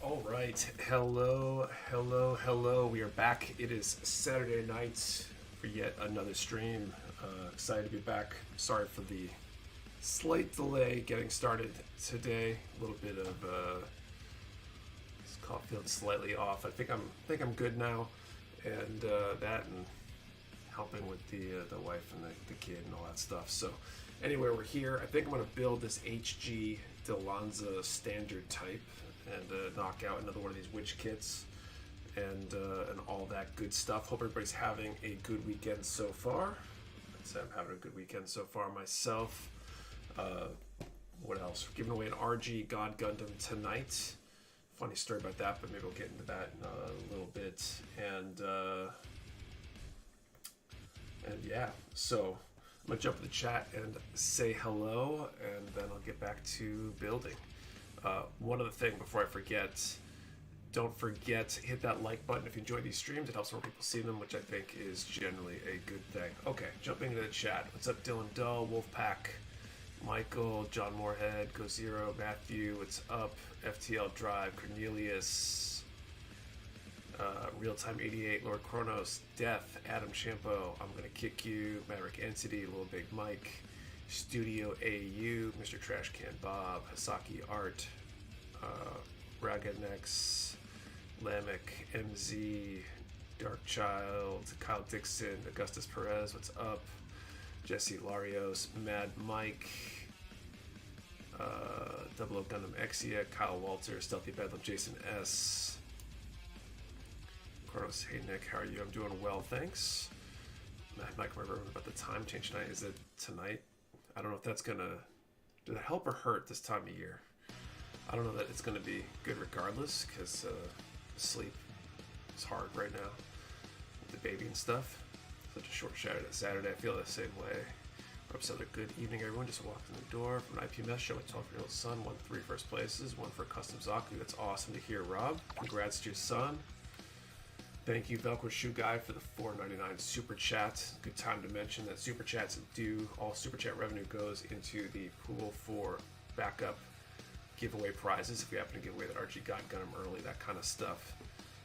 All right, hello. We are back. It is Saturday night for yet another stream. Excited to be back. Sorry for the slight delay getting started today. A little bit of this cough feels slightly off. I think I'm good now, and that and helping with the wife and the kid and all that stuff. So anyway, we're here. I think I'm going to build this HG Dilanza standard type and knock out another one of these witch kits and all that good stuff. Hope everybody's having a good weekend so far. I'd say I'm having a good weekend so far myself. What else? We're giving away an RG God Gundam tonight. Funny story about that, but maybe we'll get into that in a little bit. And yeah, so I'm gonna jump in the chat and say hello, and then I'll get back to building. One other thing before I forget, don't forget to hit that like button if you enjoy these streams. It helps more people see them, which I think is generally a good thing. Okay, jumping into the chat. What's up, Dylan Dull, Wolfpack, Michael, John Moorhead, Go Zero, Matthew, what's up, FTL Drive, Cornelius, Real Time 88, Lord Kronos, Death, Adam Champo, I'm Gonna Kick You, Maverick Entity, Little Big Mike, Studio AU, Mr. Trash Can Bob, Hasaki Art, Raganex, Lamech, MZ, Dark Child, Kyle Dixon, Augustus Perez, what's up? Jesse Larios, Mad Mike, Double O Gundam Exia, Kyle Walter, Stealthy Bedlam, Jason S. Kronos, hey Nick, how are you? I'm doing well, thanks. Mad Mike, remember about the time change tonight? Is it tonight? I don't know if that's gonna, did it help or hurt this time of year? I don't know that it's gonna be good regardless, because sleep is hard right now with the baby and stuff. Such a short Saturday. I feel the same way. Rob Settler, good evening everyone. Just walked in the door from an IPMS show with 12-year-old son. Won 3 first places, 1 for Custom Zaku. That's awesome to hear, Rob. Congrats to your son. Thank you, Velcro Shoe Guy, for the $4.99 super chat. Good time to mention that super chats are due. All super chat revenue goes into the pool for backup giveaway prizes if we happen to give away that RG God Gundam early, that kind of stuff.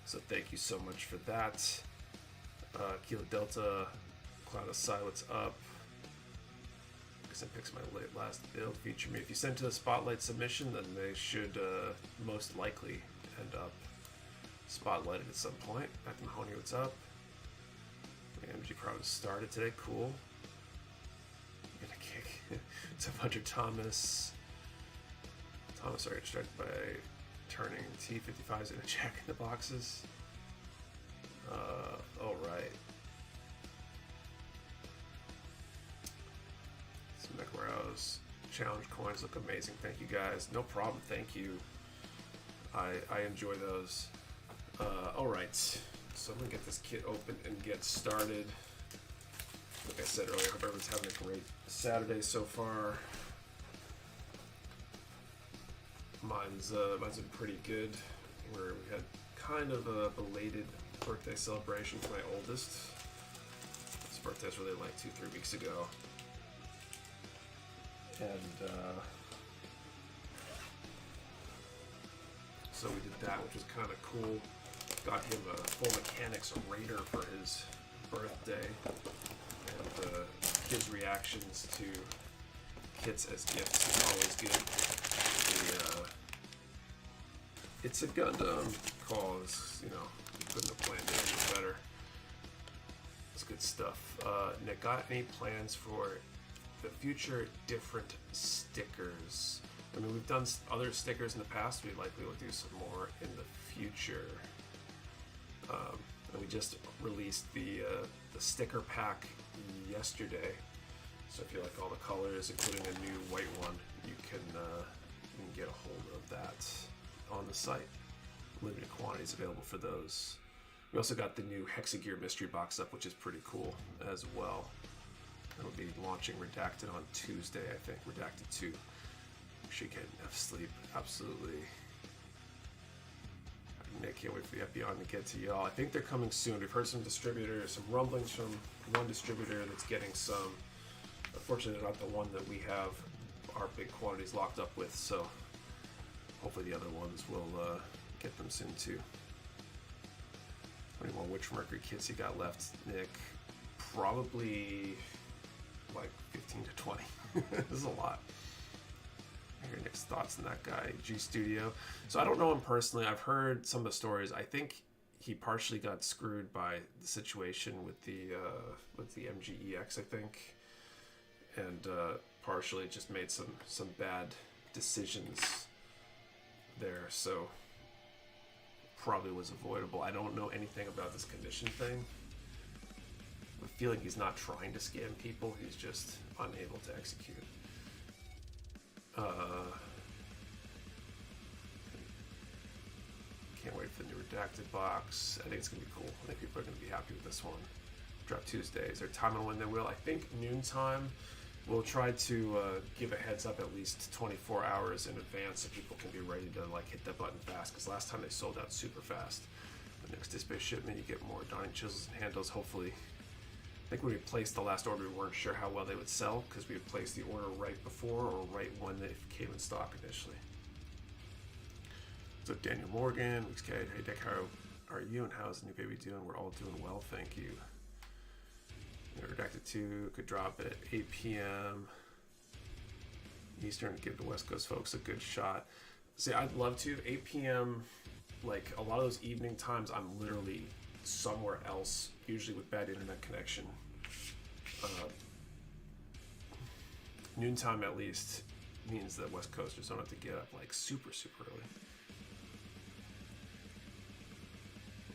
So thank you so much for that. Kilo Delta, Cloud of Silence up. I guess I picked my last build. Feature me. If you send to the Spotlight submission, then they should most likely end up spotlighted at some point. Back to Mahoney, what's up? MG Proud started today, cool. I'm gonna kick. It's a Hunter Thomas. Thomas already distracted by turning T55s into Jack in the Boxes. All right. Some Mecha Warehouse challenge coins look amazing. Thank you guys. No problem. Thank you. I enjoy those. All right. So I'm gonna get this kit open and get started. Like I said earlier, I hope everyone's having a great Saturday so far. Mine's been pretty good. We had kind of a belated birthday celebration for my oldest. His birthday was really like 2-3 weeks ago. And so we did that, which was kind of cool. Got him a full mechanics Raider for his birthday. And his reactions to kits as gifts is always good. It's a Gundam cause, you know, you couldn't have planned it any better. It's good stuff. Nick, got any plans for the future different stickers? I mean, we've done other stickers in the past. We likely will do some more in the future. And we just released the sticker pack yesterday. So if you like all the colors, including a new white one, you can get a hold of that on the site. Limited quantities available for those. We also got the new Hexagear mystery box up, which is pretty cool as well. It'll be launching Redacted on Tuesday, I think. Redacted 2. Should get enough sleep. Absolutely. Nick, can't wait for the Epion to get to y'all. I think they're coming soon. We've heard some distributors, some rumblings from one distributor that's getting some. Unfortunately, not the one that we have our big quantities locked up with, so hopefully the other ones will get them soon too. How many more Witch Mercury kits you got left, Nick? Probably like 15 to 20. This is a lot. I hear Nick's thoughts on that guy, G Studio. So I don't know him personally. I've heard some of the stories. I think he partially got screwed by the situation with the MGEX, I think, and partially just made some bad decisions there. So probably was avoidable. I don't know anything about this condition thing. I feel like he's not trying to scam people. He's just unable to execute. Can't wait for the new Redacted box. I think it's going to be cool. I think people are going to be happy with this one. Drop Tuesday. Is there time on when they will? I think noontime. We'll try to give a heads up at least 24 hours in advance so people can be ready to like hit that button fast, because last time they sold out super fast. The next display shipment, you get more dining chisels and handles, hopefully. I think when we placed the last order, we weren't sure how well they would sell because we had placed the order right before or right when they came in stock initially. So Daniel Morgan, Weeks Kate, hey Dick, how are you and how's the new baby doing? We're all doing well, thank you. Redacted 2 could drop at 8 p.m. Eastern to give the West Coast folks a good shot. See, I'd love to. 8 p.m., like a lot of those evening times, I'm literally somewhere else, usually with bad internet connection. Noontime at least means that West Coasters don't have to get up like super early.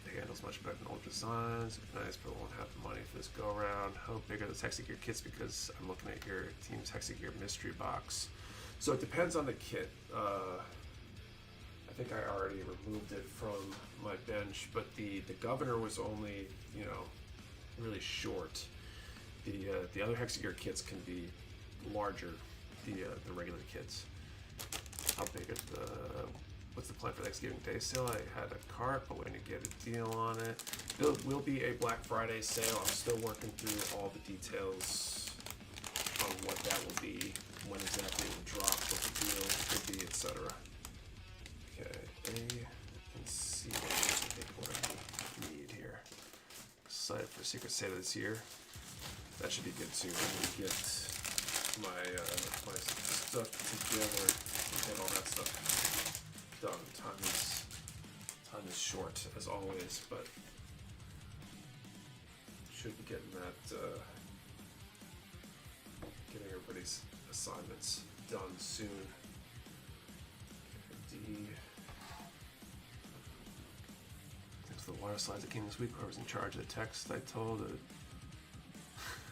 The handle's much better than old designs. Nice, but won't have the money for this go around. How big are the Hexagear kits? Because I'm looking at your team's Hexagear mystery box. So it depends on the kit. I think I already removed it from my bench, but the Governor was only, you know, really short. The other Hexagear kits can be larger, the regular kits. How big is the, what's the plan for Thanksgiving Day sale? I had a cart, but waiting to get a deal on it. There will be a Black Friday sale. I'm still working through all the details on what that will be, when exactly it will drop, what the deal could be, etc. Okay, A and C, I think what I need here. Excited for Secret Santa this year. That should be good too. I'm gonna get my stuff together and get all that stuff done. Time is short as always, but should be getting that getting everybody's assignments done soon. D. Thanks for the water slides that came this week. Whoever's in charge of the text, I told it.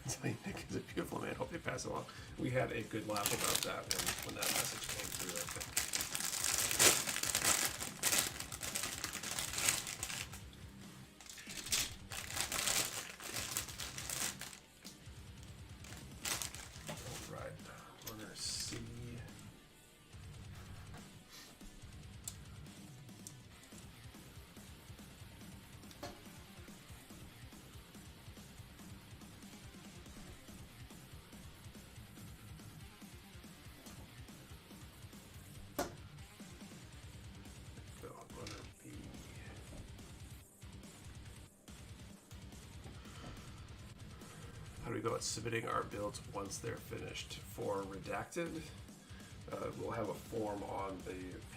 Tell you, Nick is a beautiful man. Hope they pass it along. We had a good laugh about that when that message came through, I think. All right, runner C. How do we go about submitting our builds once they're finished? For Redacted, we'll have a form on the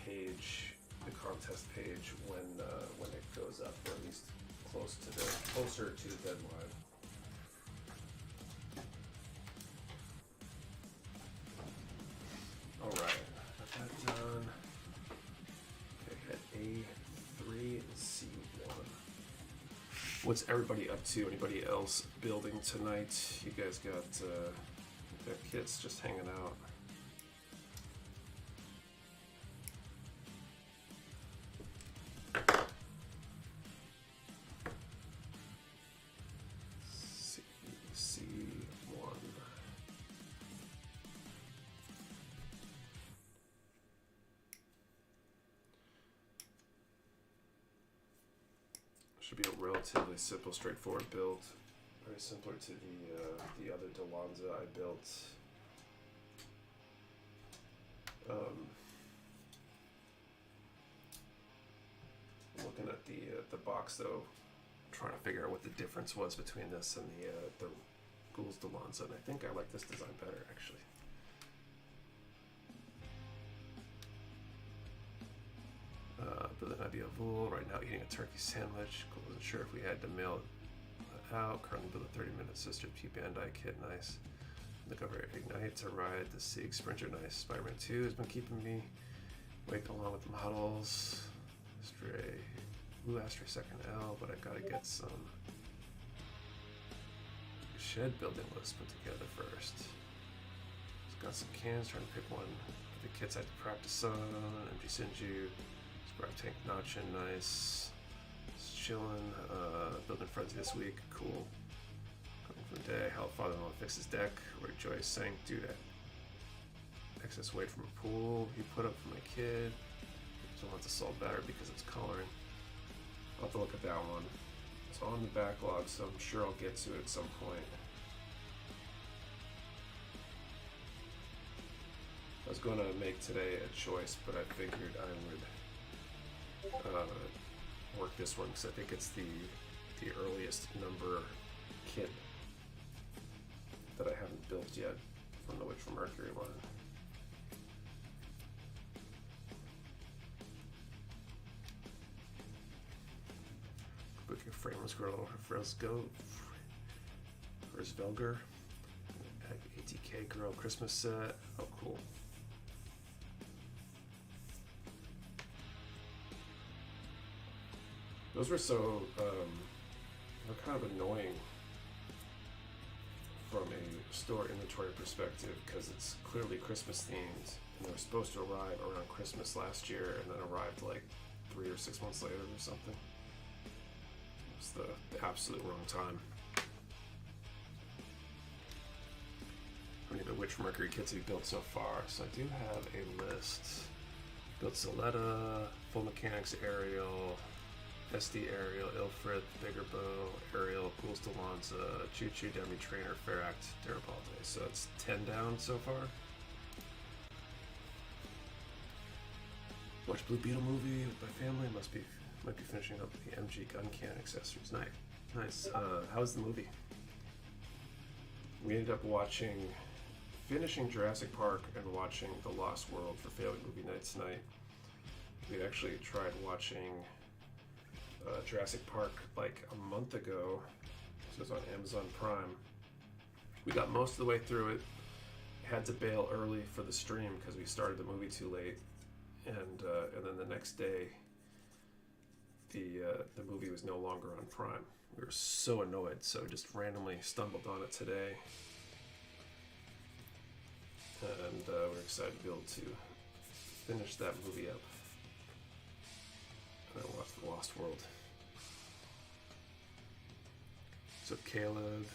page, the contest page, when it goes up, or at least closer to the deadline. All right, got that done. Okay, hit A3 and C1. What's everybody up to? Anybody else building tonight? You guys got kits just hanging out. C1. Should be a relatively simple, straightforward build. Very similar to the other Dilanza I built. looking at the box though, trying to figure out what the difference was between this and the Ghouls Dilanza, and I think I like this design better actually. Building Abiavul, right now eating a turkey sandwich. Wasn't sure if we had to mail it out. Currently build a 30-minute Sister P Bandai kit, nice. Look over Ignite to ride the Sieg Sprinter, nice. Spider-Man 2 has been keeping me awake along with models. Astray second L, but I gotta get some shed building list put together first. Just got some cans, trying to pick one of the kits I had to practice on. MG Sinju. Spark Tank Notchin, nice. Just chilling. Building Frenzy this week, cool. Coming from day, how father-in-law fixed his deck. Roy Joyce saying, dude, excess weight from a pool he put up for my kid. So wants a salt batter because it's coloring. I'll have to look at that one. It's on the backlog, so I'm sure I'll get to it at some point. I was going to make today a choice, but I figured I would work this one because I think it's the earliest number kit that I haven't built yet from the Witch from Mercury line. Book your Frameless Girl, Fresco, Velger, ATK Girl Christmas set. Oh, cool. Those were so, they're kind of annoying from a store inventory perspective because it's clearly Christmas themed and they were supposed to arrive around Christmas last year and then arrived like 3 or 6 months later or something. It was the absolute wrong time. How many of the Witch from Mercury kits have you built so far? So I do have a list. Built Soletta, Full Mechanics Ariel, SD Ariel, Ilfrith, Bigger Bow, Ariel, Ghouls Dilanza, Choo Choo, Demi Trainer, Feract, Deripalte. So it's 10 down so far. Watch Blue Beetle movie with my family. Might be finishing up the MG gun can accessories. Nice. How was the movie? We ended up finishing Jurassic Park and watching The Lost World for Failing Movie Night tonight. We actually tried watching Jurassic Park like a month ago. So it's on Amazon Prime. We got most of the way through it. Had to bail early for the stream because we started the movie too late, and then the next day, the movie was no longer on Prime. We were so annoyed, so just randomly stumbled on it today, and we're excited to be able to finish that movie up. And I watched The Lost World. What's up, Caleb?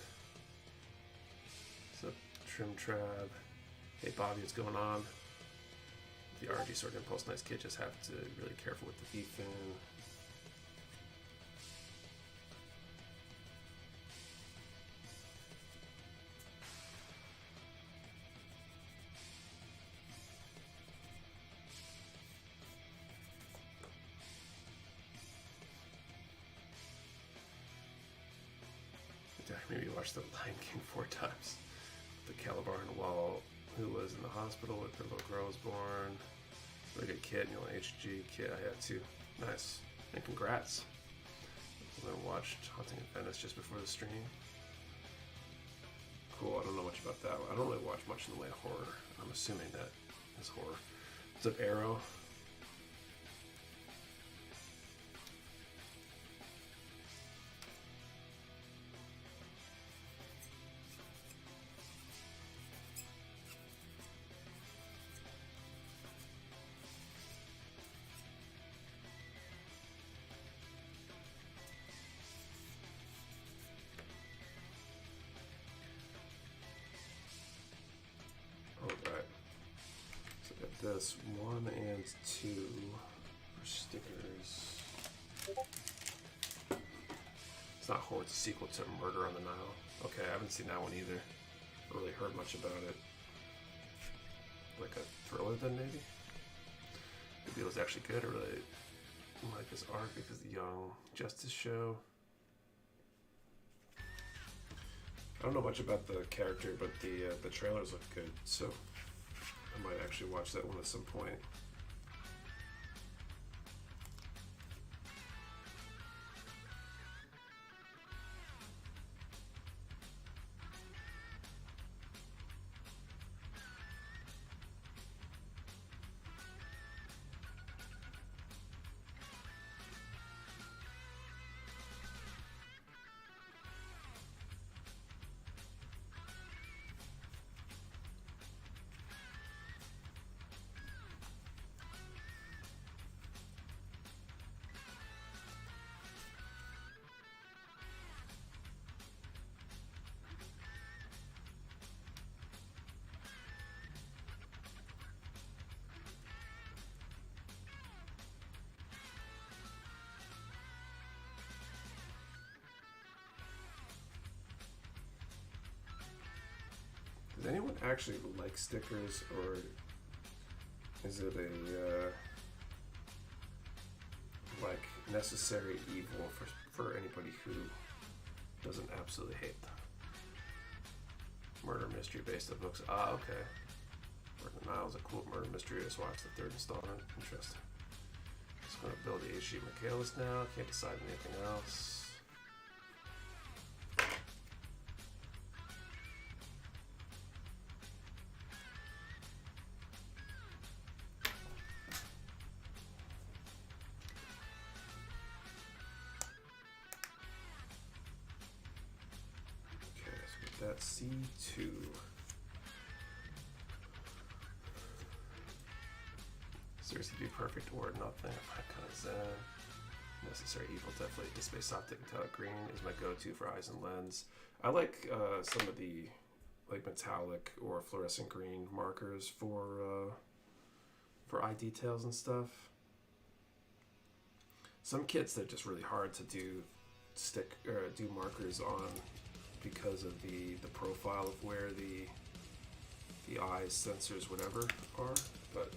What's up, Trim Trab? Hey, Bobby, what's going on? The RG Sword Impulse Nice Kid, just have to be really careful with the V-fin. Maybe watch The Lion King 4 times. The Calabar and Wall, who was in the hospital with their little girl was born. Really good kid, you know, HG kid. I had too. Nice. And congrats. I watched Haunting of Venice just before the stream. Cool, I don't know much about that one. I don't really watch much in the way of horror. I'm assuming that is horror. What's up, Arrow? This 1 and 2 for stickers. It's not horror, it's a sequel to Murder on the Nile. Okay, I haven't seen that one either. I really heard much about it. Like a thriller then, maybe? Maybe it was actually good. I really like his arc because the Young Justice show. I don't know much about the character, but the trailers look good, so I might actually watch that one at some point. Does anyone actually like stickers, or is it a like necessary evil for anybody who doesn't absolutely hate them? Murder mystery based on books. Ah, okay. Murder Nile's a cool murder mystery. I just watched the 3rd installment. Interesting. Just gonna build the HG Michaelis now. Can't decide anything else. That's C2. Seriously, be perfect or nothing. Kind of zen. Necessary evil, definitely. The Space Optic Metallic Green is my go-to for eyes and lens. I like some of the like metallic or fluorescent green markers for eye details and stuff. Some kits they're just really hard to do markers on, because of the profile of where the eyes, sensors, whatever are, but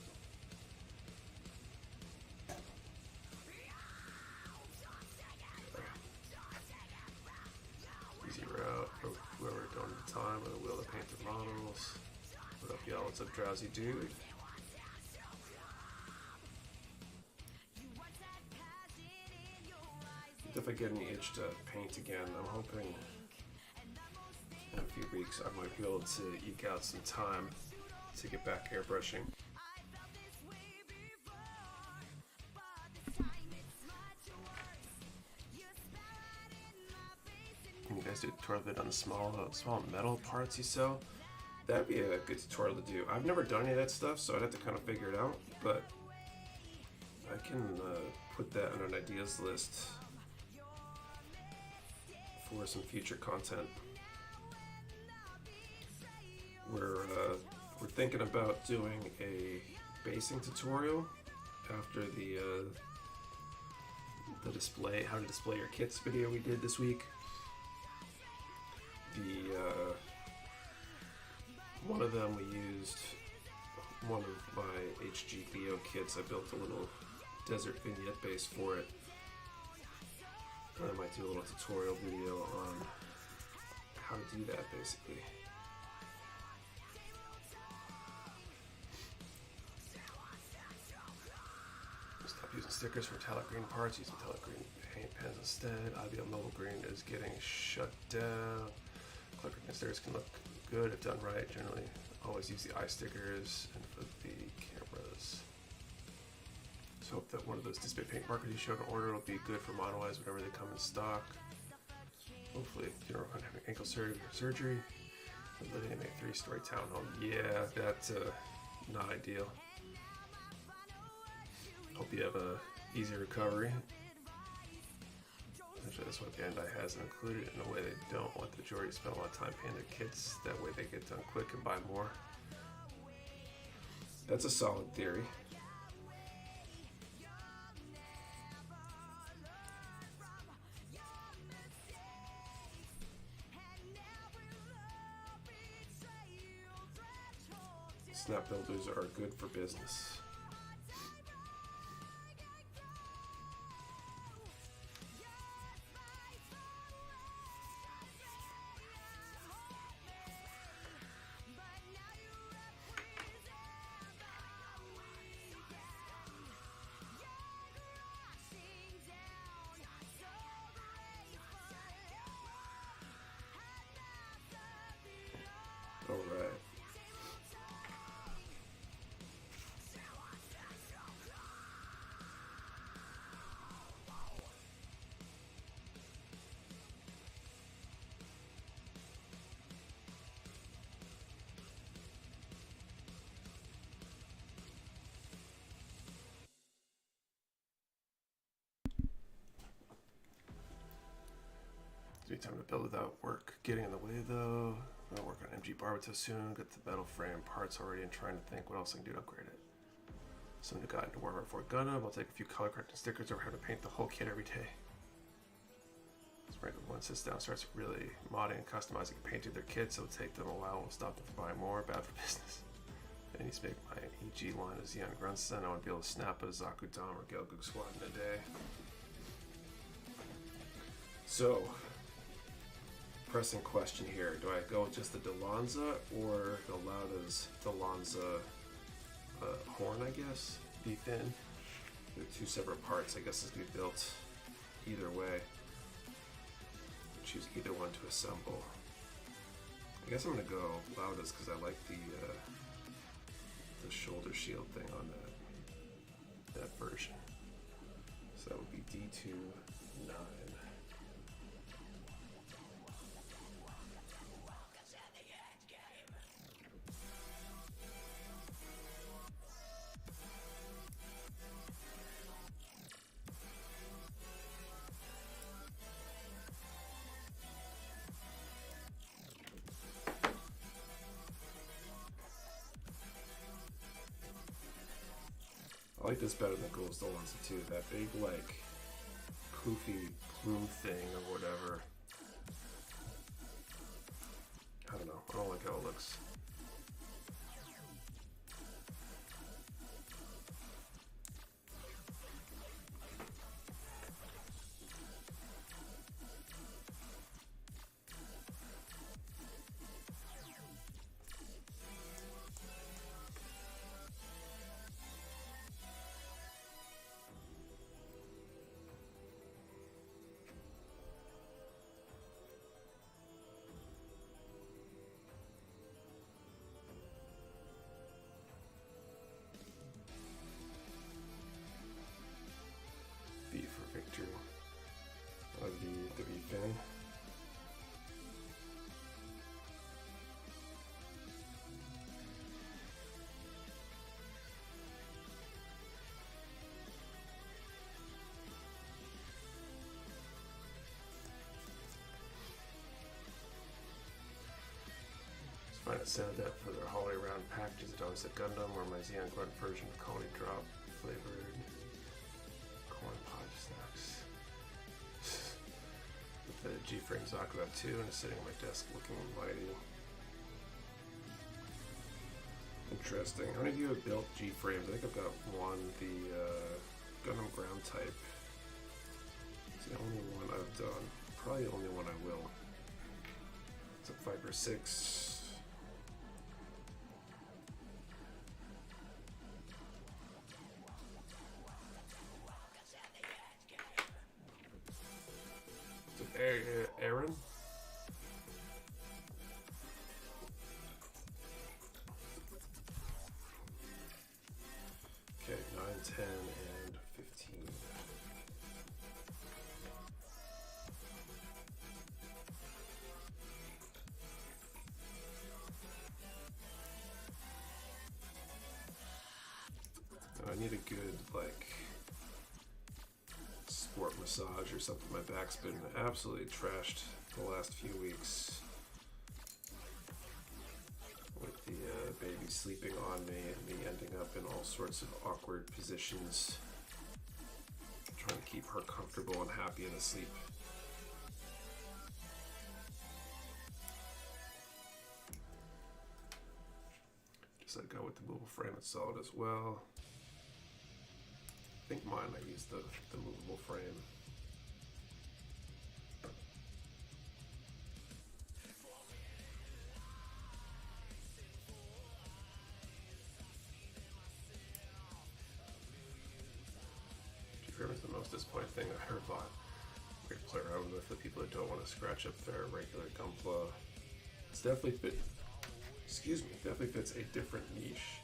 easy route for whoever don't have time with a will to paint their models. What up, y'all? What's up, drowsy dude? Definitely getting the itch to paint again. I'm hoping in a few weeks I might be able to eke out some time to get back airbrushing. Can you guys do a tutorial vid on the small metal parts you sell? That'd be a good tutorial to do. I've never done any of that stuff, so I'd have to kind of figure it out, but I can put that on an ideas list for some future content. We're thinking about doing a basing tutorial after the display, how to display your kits video we did this week. One of them we used one of my HG Theo kits. I built a little desert vignette base for it. And I might do a little tutorial video on how to do that, basically. Stop using stickers for metallic green parts. Use metallic green paint pens instead. IBM Mobile Green is getting shut down. Color green stickers can look good if done right. Generally, always use the eye stickers and for the cameras. Just hope that one of those display paint markers you showed in order will be good for mono eyes whenever they come in stock. Hopefully, you don't have ankle surgery. Living in a 3-story townhome. Yeah, that's not ideal. Hope you have a easy recovery. Actually, this one Bandai hasn't included it in a way they don't want the majority to spend a lot of time painting their kits. That way they get done quick and buy more. That's a solid theory. Snap builders are good for business. Need time to build without work getting in the way though. I'm gonna work on MG Barbato soon. Get the metal frame parts already and trying to think what else I can do to upgrade it. Someone who got into Warhammer 4 Gundam. I'll take a few color corrected stickers over having to paint the whole kit every day. One sits down, starts really modding and customizing and painting their kits. It'll take them a while. We'll stop them from buying more. Bad for business. I need to make my HG line as Jan Grunson. I want to be able to snap a Zaku Dom or Gelgoog squad in a day. So, pressing question here. Do I go with just the Dilanza or the Lauda's Dilanza horn, I guess? Be thin. They're two separate parts. I guess it's going to be built either way. Choose either one to assemble. I guess I'm going to go Lauda's because I like the shoulder shield thing on that version. So that would be D29. I like this better than Ghoul's Dilanza too. That big, like, poofy plume thing or whatever. I don't know. I don't like how it looks. Victor of the fan. Just find it sad that for their holiday round packages, it always said Gundam or my Xeon Grunt version of Colony Drop flavored corn pie snacks. With the G-frame Zaku out too, and it's sitting on my desk looking mighty. Interesting. How many of you have built G-frames? I think I've got one, the Gundam ground type. It's the only one I've done. Probably the only one I will. It's a Viper 6. Aaron? Okay, 9, 10, and 15. I need a good, like, sport massage or something. My back's been absolutely trashed the last few weeks with the baby sleeping on me and me ending up in all sorts of awkward positions trying to keep her comfortable and happy and asleep. Just go with the movable frame, it's solid as well. I think mine, I used the movable frame. G-frame is the most disappointing thing I ever bought. Great to play around with the people that don't want to scratch up their regular Gunpla. It's definitely definitely fits a different niche.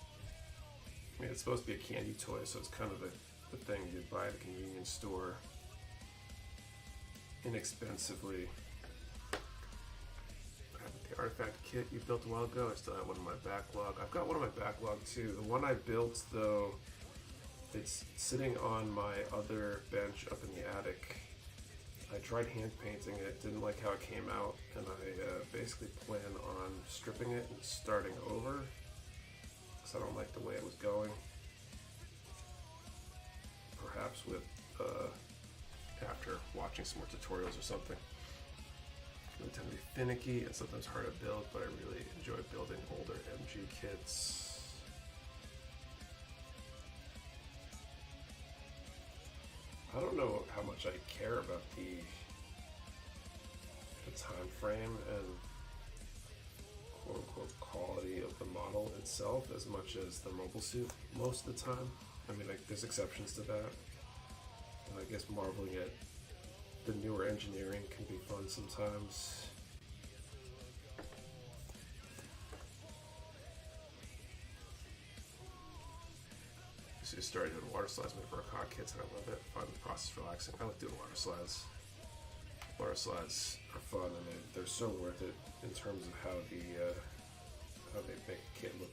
I mean, it's supposed to be a candy toy, so it's kind of the thing you buy at a convenience store inexpensively. The artifact kit you built a while ago, I still have one in my backlog. I've got one in my backlog too. The one I built though, it's sitting on my other bench up in the attic. I tried hand painting it, didn't like how it came out, and I basically plan on stripping it and starting over because I don't like the way it was going. Perhaps with after watching some more tutorials or something. They tend to be finicky and sometimes hard to build, but I really enjoy building older MG kits. I don't know how much I care about the time frame and quote-unquote quality of the model itself as much as the mobile suit most of the time. I mean, like, there's exceptions to that. And I guess marveling at the newer engineering can be fun sometimes. So just started doing water slides for hot kits, and I love it. I find the process relaxing. I like doing water slides. Water slides are fun, and they're so worth it in terms of how they make a kit look.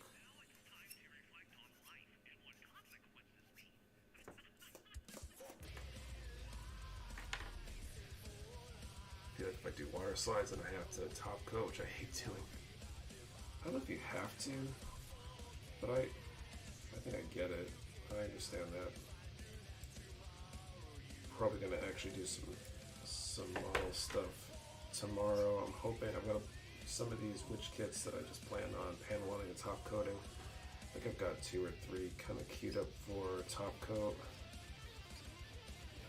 I feel like if I do water slides and I have to top coat, which I hate doing. I don't know if you have to, but I think I get it. I understand that. Probably gonna actually do some model stuff tomorrow. I'm hoping I've got some of these witch kits that I just plan on paneling and top coating. I think I've got 2 or 3 kind of queued up for top coat.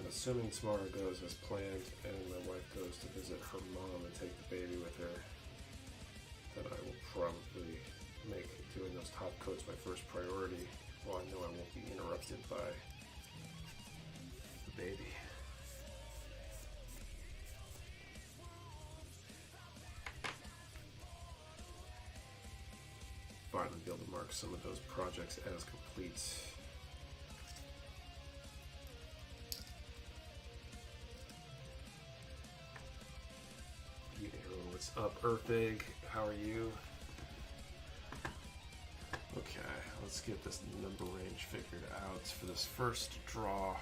And assuming tomorrow goes as planned and my wife goes to visit her mom and take the baby with her, then I will probably make doing those top coats my first priority. Well, I know I won't be interrupted by the baby. Finally be able to mark some of those projects as complete. What's up, Earthig? How are you? Okay, let's get this number range figured out for this first draw.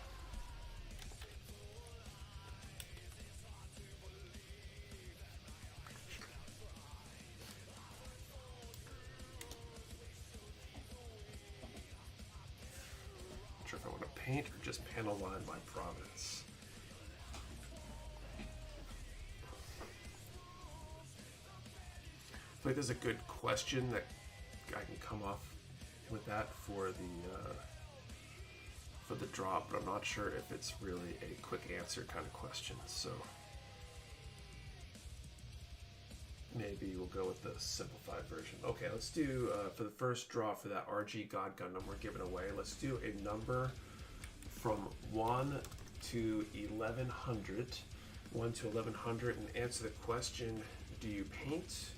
Not sure if I want to paint or just panel line my province. I feel like there's a good question that I can come off with that for the drop, but I'm not sure if it's really a quick answer kind of question. So maybe we'll go with the simplified version. Okay, let's do for the first draw for that RG God Gundam we're giving away. Let's do a number from 1 to 1100, 1 to 1100, and answer the question: do you paint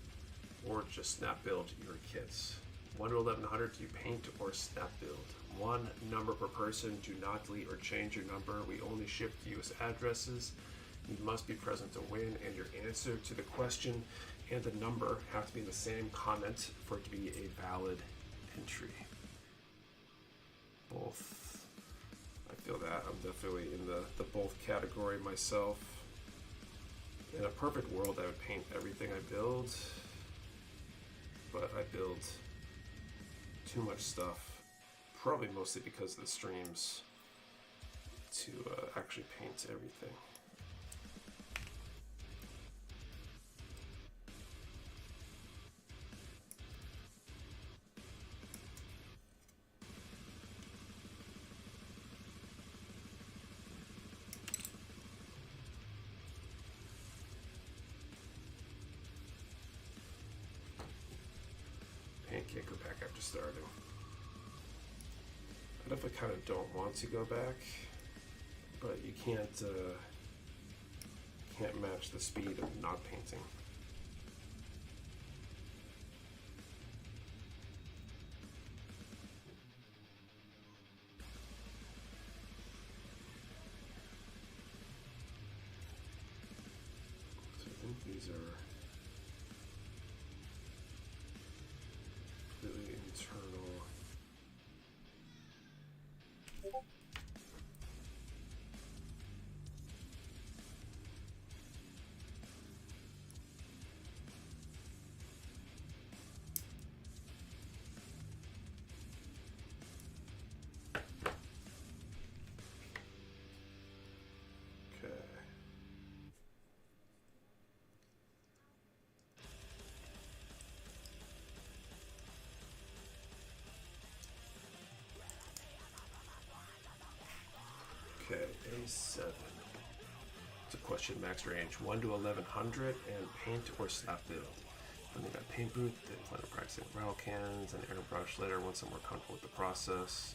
or just snap build your kits? 1 to 1100, do you paint or snap build? 1 number per person. Do not delete or change your number. We only ship US addresses. You must be present to win, and your answer to the question and the number have to be in the same comment for it to be a valid entry. Both. I feel that. I'm definitely in the both category myself. In a perfect world, I would paint everything I build, but I build too much stuff, probably mostly because of the streams, to actually paint everything. Can't go back after starting. I definitely kind of don't want to go back, but you can't match the speed of not painting. So I think these are completely internal. A7. It's a question max range 1 to 1100 and paint or slap build. Then they got paint booth, they plan on practicing rattle cannons and airbrush later once I'm more comfortable with the process.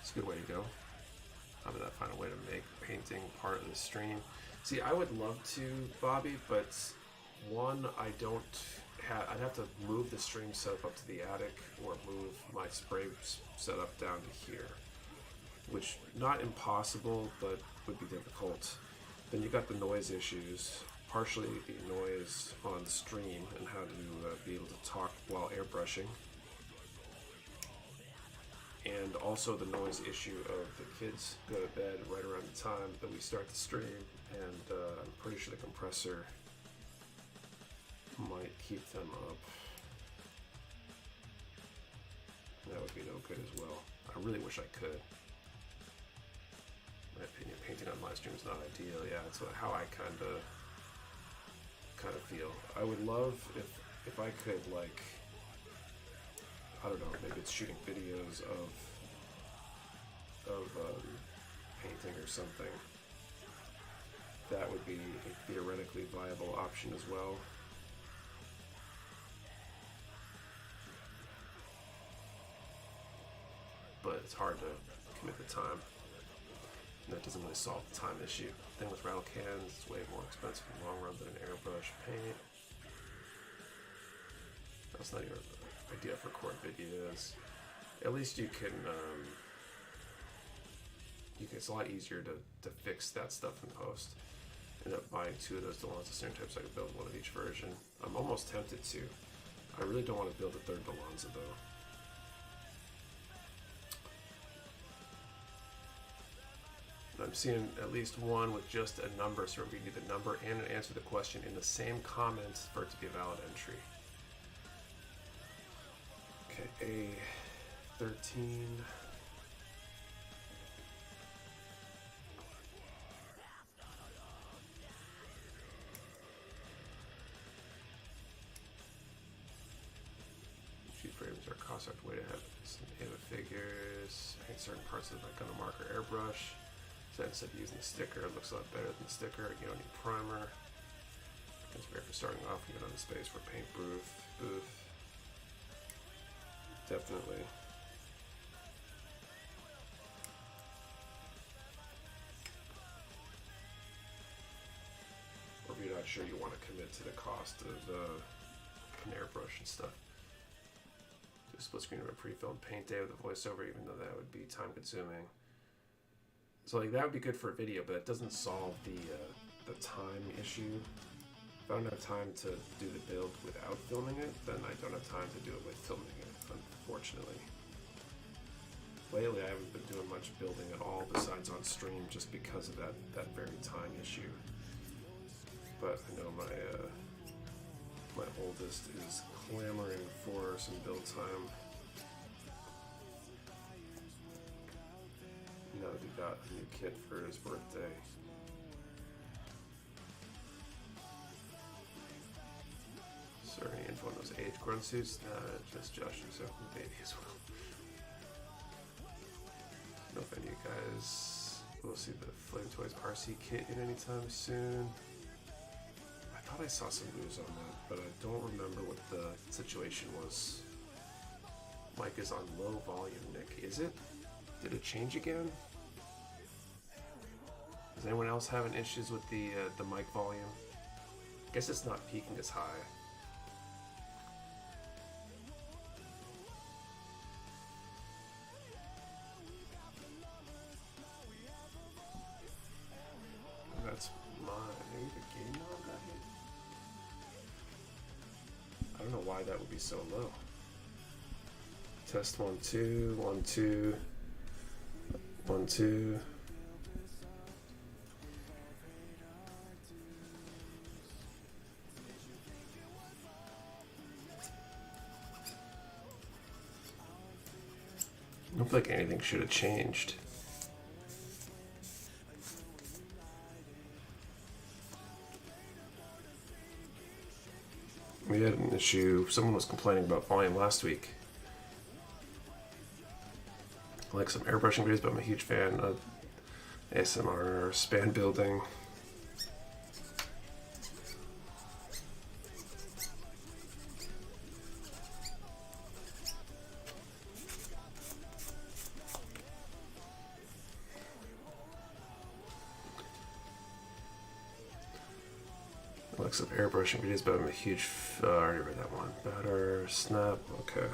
It's a good way to go. How about that? Find a way to make painting part of the stream. See, I would love to, Bobby, but one, I don't have. I'd have to move the stream setup up to the attic or move my spray setup down to here, which not impossible, but would be difficult. Then you got the noise issues, partially the noise on the stream and how to be able to talk while airbrushing. And also the noise issue of the kids go to bed right around the time that we start the stream, and I'm pretty sure the compressor might keep them up. That would be no good as well. I really wish I could. In my opinion, painting on live stream is not ideal. Yeah, that's how I kind of feel. I would love if I could, like, I don't know, maybe it's shooting videos of painting or something. That would be a theoretically viable option as well. But it's hard to commit the time. And that doesn't really solve the time issue. The thing with rattle cans, it's way more expensive in the long run than an airbrush paint. That's not even an idea for core videos. At least you can, it's a lot easier to fix that stuff in post. End up buying 2 of those Dilanza stereotypes so I can build one of each version. I'm almost tempted to. I really don't want to build a 3rd Dilanza though. I'm seeing at least one with just a number, so we need the number and an answer to the question in the same comments for it to be a valid entry. Okay, A13. Sheet frames are a cost-effective way to have some figures. I think certain parts of it like on a marker airbrush. So instead of using the sticker, it looks a lot better than the sticker. You don't need primer. It's great for starting off. You get on the space for paint booth. Definitely. Or if you're not sure you want to commit to the cost of an airbrush and stuff. Do a split screen of a pre-filmed paint day with a voiceover, even though that would be time consuming. So like that would be good for a video, but it doesn't solve the time issue. If I don't have time to do the build without filming it, then I don't have time to do it with filming it, unfortunately. Lately I haven't been doing much building at all besides on stream just because of that very time issue. But I know my oldest is clamoring for some build time. Now that he got a new kit for his birthday. Is there any info on those age grunt suits? Just Josh himself and the baby as well. I don't know if any of you guys will see the Flame Toys RC kit in anytime soon. I thought I saw some news on that, but I don't remember what the situation was. Mic is on low volume, Nick. Is it? Did it change again? Is anyone else having issues with the mic volume? I guess it's not peaking as high. That's maybe the game log got hit. I don't know why that would be so low. Test 1 2 1 2 1 2. I don't feel like anything should have changed. We had an issue. Someone was complaining about volume last week. I like some airbrushing videos, but I'm a huge fan of ASMR, span building. Looks up airbrushing videos, but I'm a huge. I already read that one. Batter, snap. Okay.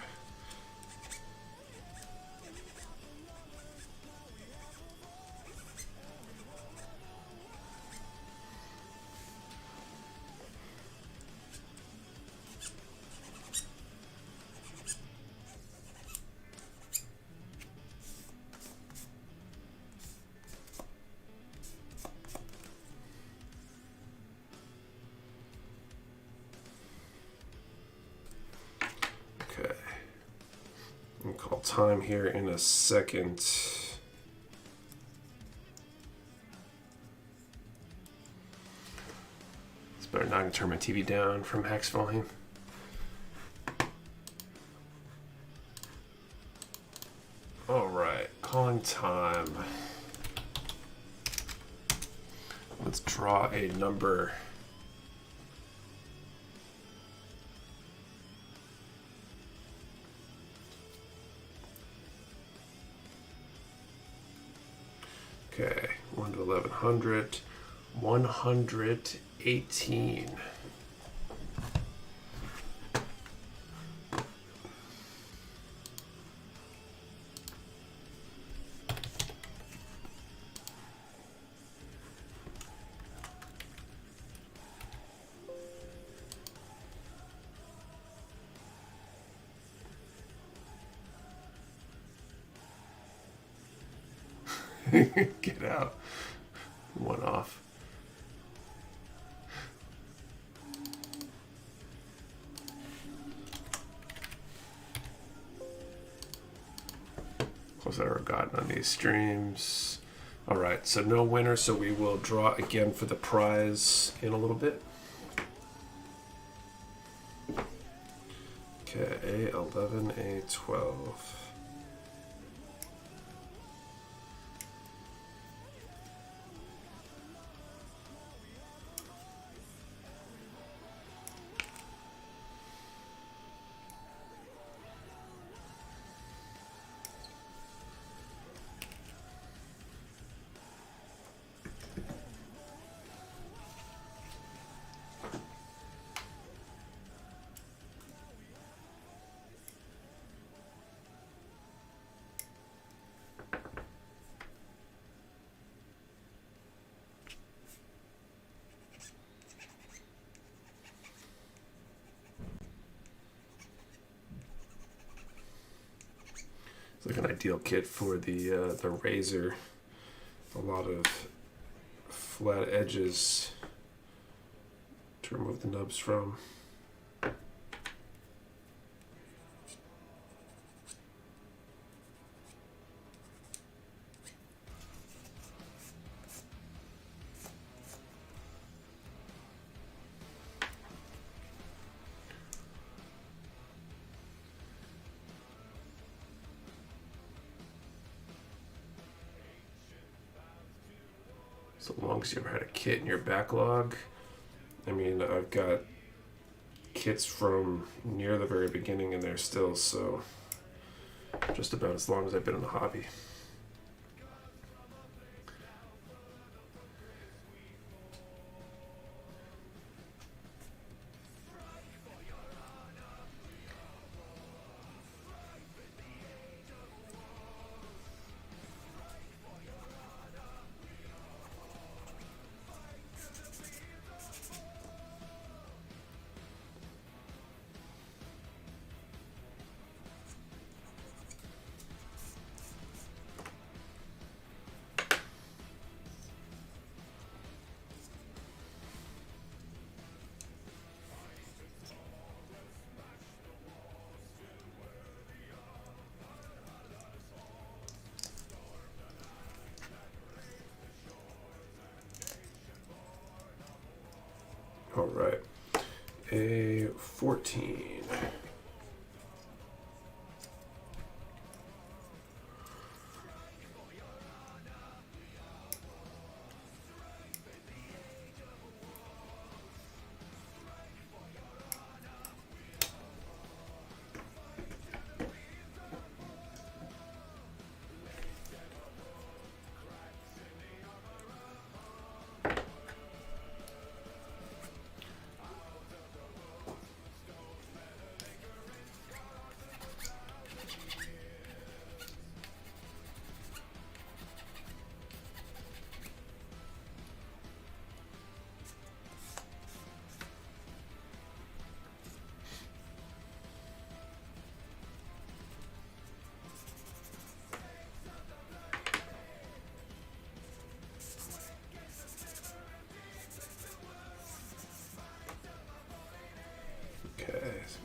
Call time here in a second. It's better not to turn my TV down from hex volume. All right, calling time. Let's draw a number. Okay, 1 to 1100, 118. Get out. One off. Close that I've gotten on these streams. All right, so no winner, so we will draw again for the prize in a little bit. Okay, A11, A12. It's like an ideal kit for the razor. A lot of flat edges to remove the nubs from. So long as you ever had a kit in your backlog. I mean, I've got kits from near the very beginning in there still, so just about as long as I've been in the hobby. All right, A14.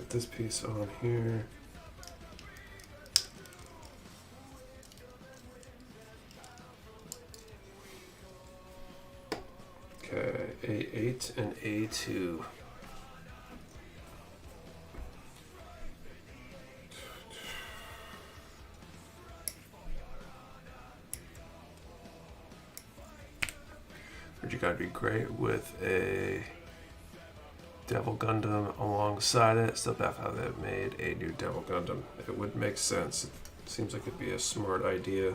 Get this piece on here. Okay, A8 and A2. RG God be great with a Devil Gundam alongside it. Still baffled how they made a new Devil Gundam. It would make sense. It seems like it'd be a smart idea.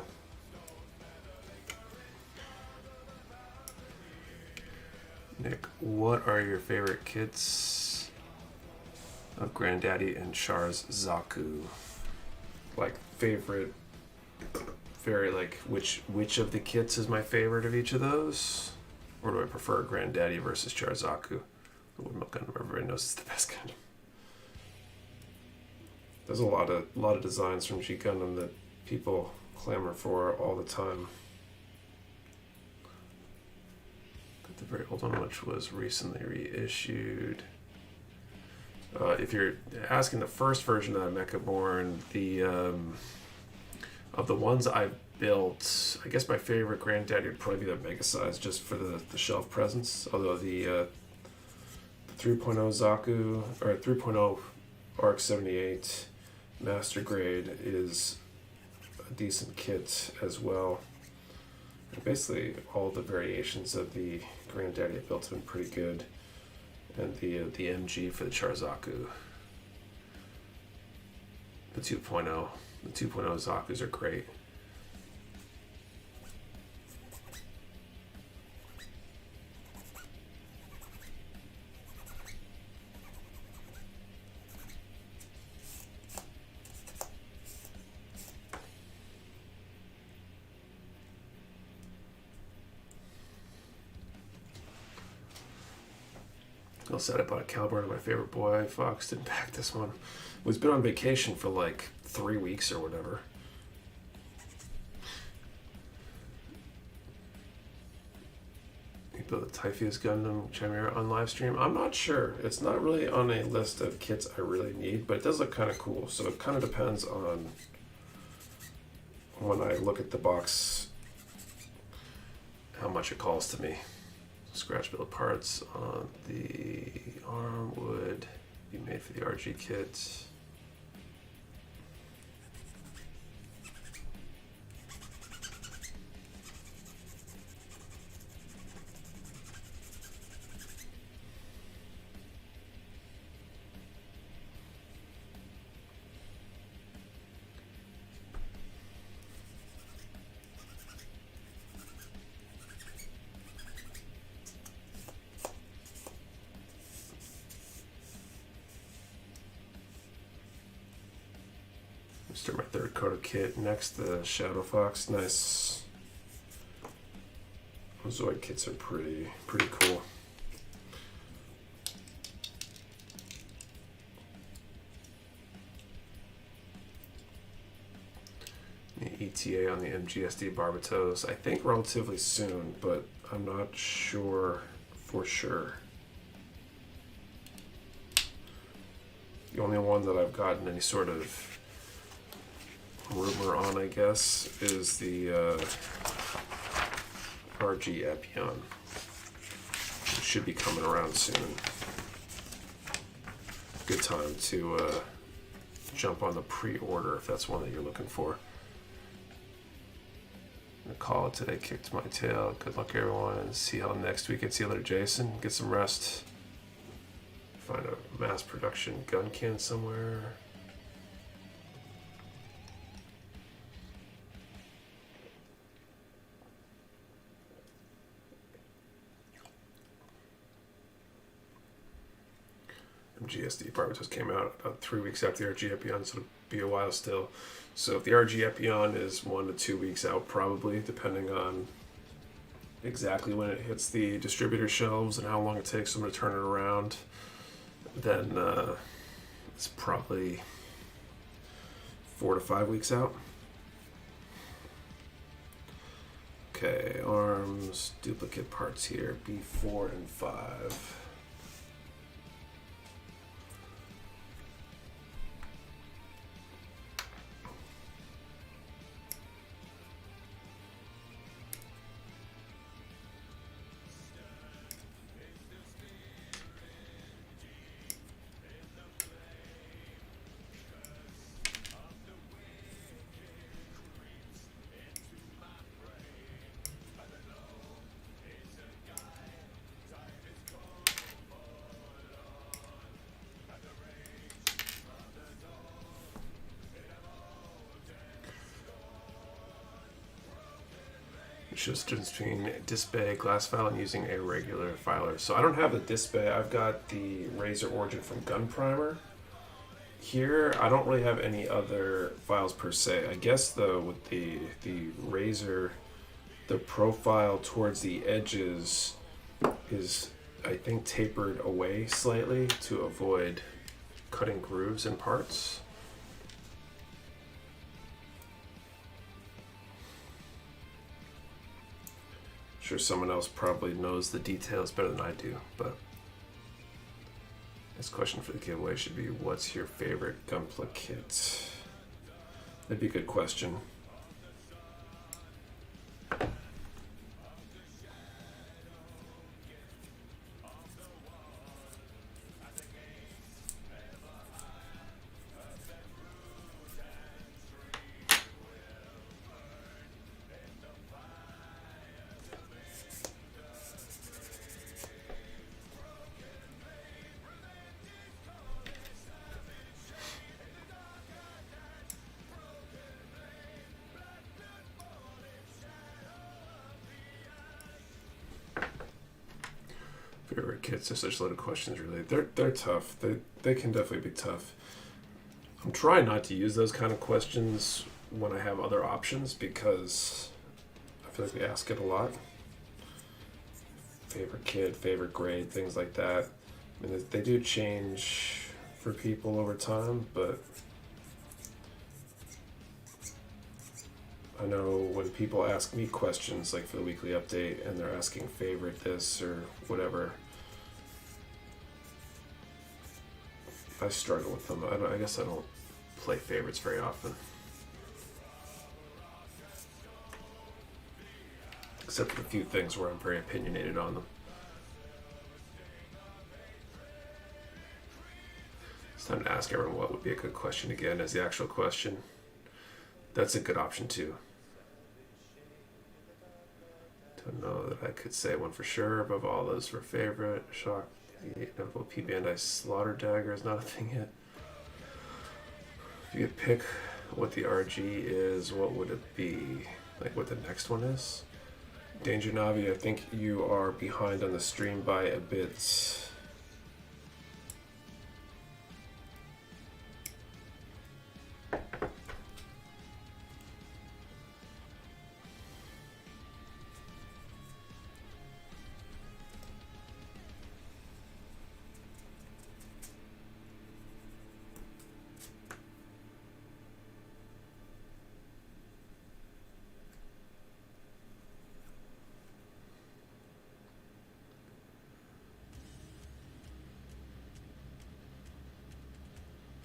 Nick, what are your favorite kits of Granddaddy and Char's Zaku? Like favorite, very like which of the kits is my favorite of each of those? Or do I prefer Granddaddy versus Charzaku? The Wood Milk Gundam, everybody knows it's the best Gundam. There's a lot of designs from G Gundam that people clamor for all the time. Got the very old one, which was recently reissued. If you're asking the first version of Mecha Born, of the ones I've built, I guess my favorite Granddaddy would probably be the Mega Size, just for the shelf presence. Although the 3.0 Zaku, or 3.0 RX-78 Master Grade is a decent kit as well. And basically, all the variations of the Granddaddy I built have been pretty good. And the MG for the Charzaku. The 2.0. The 2.0 Zakus are great. I'll set up on a Caliburn, my favorite boy. Fox didn't pack this one. He's been on vacation for like 3 weeks or whatever. He built the Typhoeus Gundam Chimera on live stream. I'm not sure. It's not really on a list of kits I really need, but it does look kind of cool. So it kind of depends on when I look at the box how much it calls to me. Scratch build parts on the arm would be made for the RG kit. Start my third coat of kit. Next, the Shadow Fox. Nice. Zoid kits are pretty cool. The ETA on the MGSD Barbatos, I think relatively soon, but I'm not sure for sure. The only one that I've gotten any sort of rumor on, I guess, is the RG Epion. It should be coming around soon. Good time to jump on the pre-order if that's one that you're looking for. I'm gonna call it today. Kicked my tail. Good luck, everyone, and see how next week. See you later, Jason. Get some rest. Find a mass production gun can somewhere. GSD Barbatos came out about 3 weeks after the RG Epion, so it'll be a while still. So if the RG Epion is 1 to 2 weeks out, probably, depending on exactly when it hits the distributor shelves and how long it takes them to turn it around, then it's probably 4 to 5 weeks out. Okay, arms, duplicate parts here, B4 and 5. Shows the difference between disc bay glass file and using a regular filer. So I don't have the disc bay. I've got the Razor Origin from Gun Primer. Here, I don't really have any other files per se. I guess though with the Razor, the profile towards the edges is, I think, tapered away slightly to avoid cutting grooves in parts. Sure, someone else probably knows the details better than I do, but this question for the giveaway should be, what's your favorite Gunpla kit? That'd be a good question. Favorite kits are such loaded questions, really. They're tough. They can definitely be tough. I'm trying not to use those kind of questions when I have other options because I feel like we ask it a lot. Favorite kit, favorite grade, things like that. I mean, they do change for people over time, but I know when people ask me questions like for the weekly update and they're asking favorite this or whatever, I struggle with them. I guess I don't play favorites very often. Except for a few things where I'm very opinionated on them. It's time to ask everyone what would be a good question again as the actual question. That's a good option too. Don't know that I could say one for sure above all those for favorite. Shock, the inevitable P Bandai Slaughter Dagger is not a thing yet. If you could pick what the RG is, what would it be? Like what the next one is? Danger Navi, I think you are behind on the stream by a bit.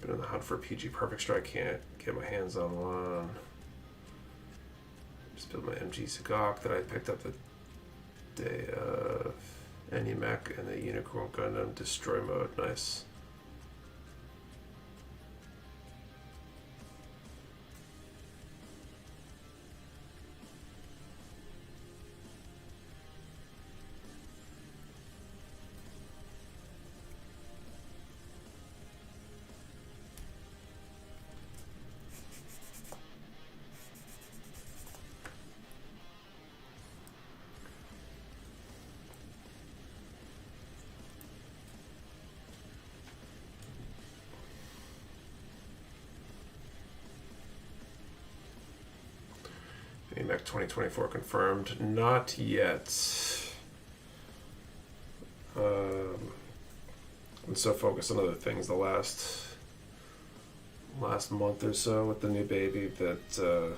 Been on the hunt for a PG Perfect Strike, can't get my hands on one. Just built my MG Sagok that I picked up the day of any mech and the Unicorn Gundam Destroy Mode. Nice. Mech 2024 confirmed. Not yet. I'm so focused on other things the last month or so with the new baby that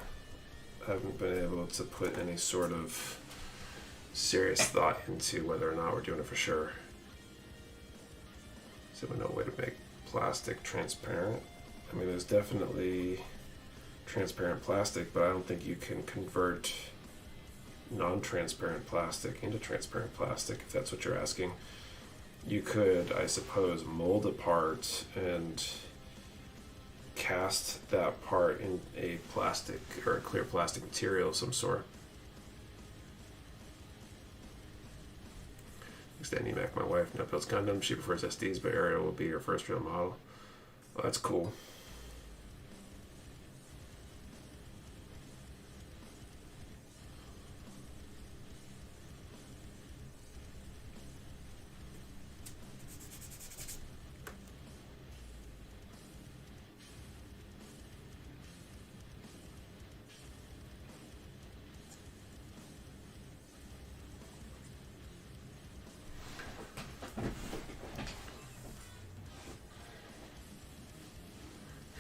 I haven't been able to put any sort of serious thought into whether or not we're doing it for sure. So we no way to make plastic transparent. I mean, there's definitely transparent plastic, but I don't think you can convert non-transparent plastic into transparent plastic, if that's what you're asking. You could, I suppose, mold a part and cast that part in a plastic or a clear plastic material of some sort. Danny Mac, my wife, now builds Gundam. She prefers SDs, but Ariel will be her first real model. Well, that's cool.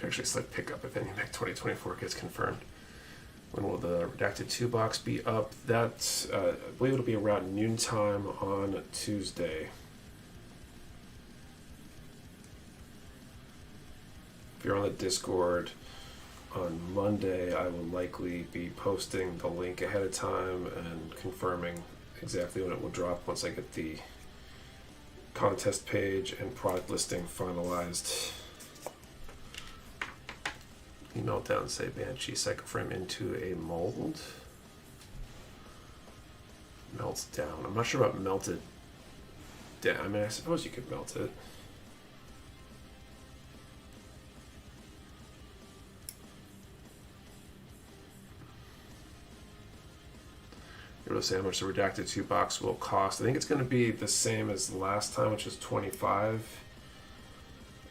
Actually, select pickup if any Mech 2024 gets confirmed. When will the Redacted 2 box be up? That, I believe it'll be around noontime on Tuesday. If you're on the Discord on Monday, I will likely be posting the link ahead of time and confirming exactly when it will drop once I get the contest page and product listing finalized. You melt down, say Banshee cycle frame into a mold. Melts down. I'm not sure about melted down. I mean, I suppose you could melt it. You're able to say how much the Redacted 2 box will cost. I think it's going to be the same as last time, which is $25.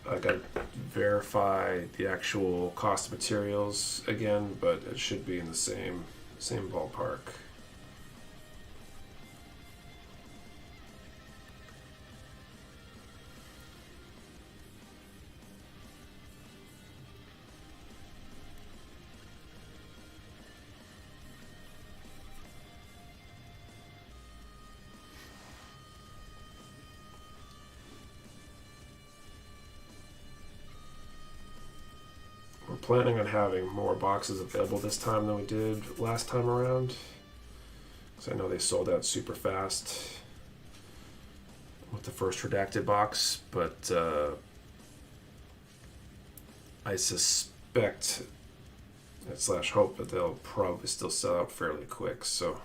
I got to verify the actual cost of materials again, but it should be in the same ballpark. Planning on having more boxes available this time than we did last time around, because I know they sold out super fast with the first Redacted box, but I suspect / hope that they'll probably still sell out fairly quick, so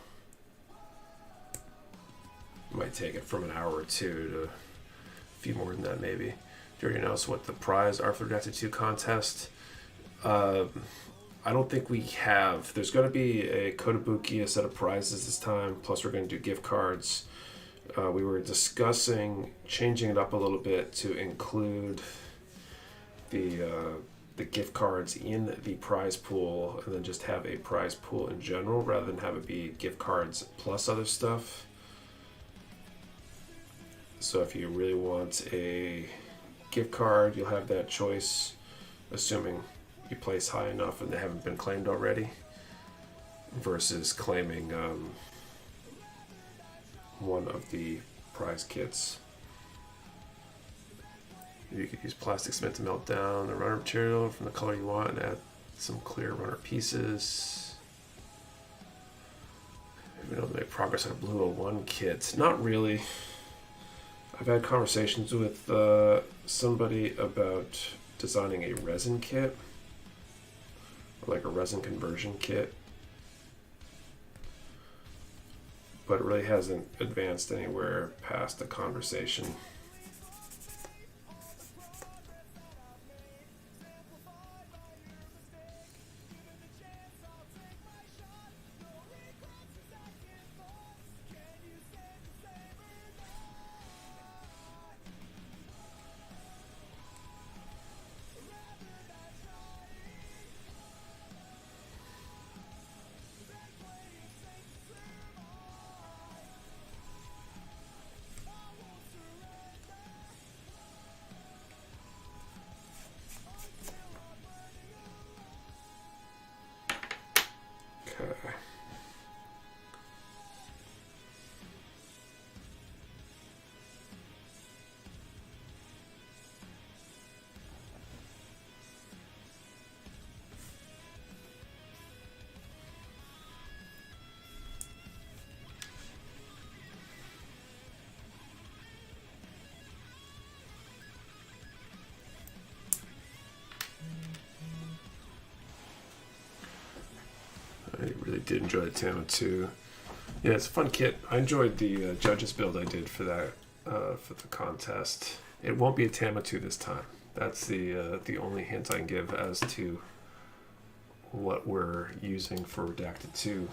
it might take it from an hour or two to a few more than that maybe. Do you already know what the prize are for the Redacted 2 contest? I don't think we have. There's going to be a Kotobuki, a set of prizes this time, plus we're going to do gift cards. We were discussing changing it up a little bit to include the gift cards in the prize pool, and then just have a prize pool in general rather than have it be gift cards plus other stuff. So if you really want a gift card, you'll have that choice, assuming you place high enough and they haven't been claimed already, versus claiming one of the prize kits. You could use plastic cement to melt down the runner material from the color you want and add some clear runner pieces. We've been able to make progress on a Blue 01 kit. Not really. I've had conversations with somebody about designing a resin kit, like a resin conversion kit, but it really hasn't advanced anywhere past the conversation. I really did enjoy the Tama 2. Yeah, it's a fun kit. I enjoyed the judges build I did for that for the contest. It won't be a Tama 2 this time. That's the only hint I can give as to what we're using for Redacted 2.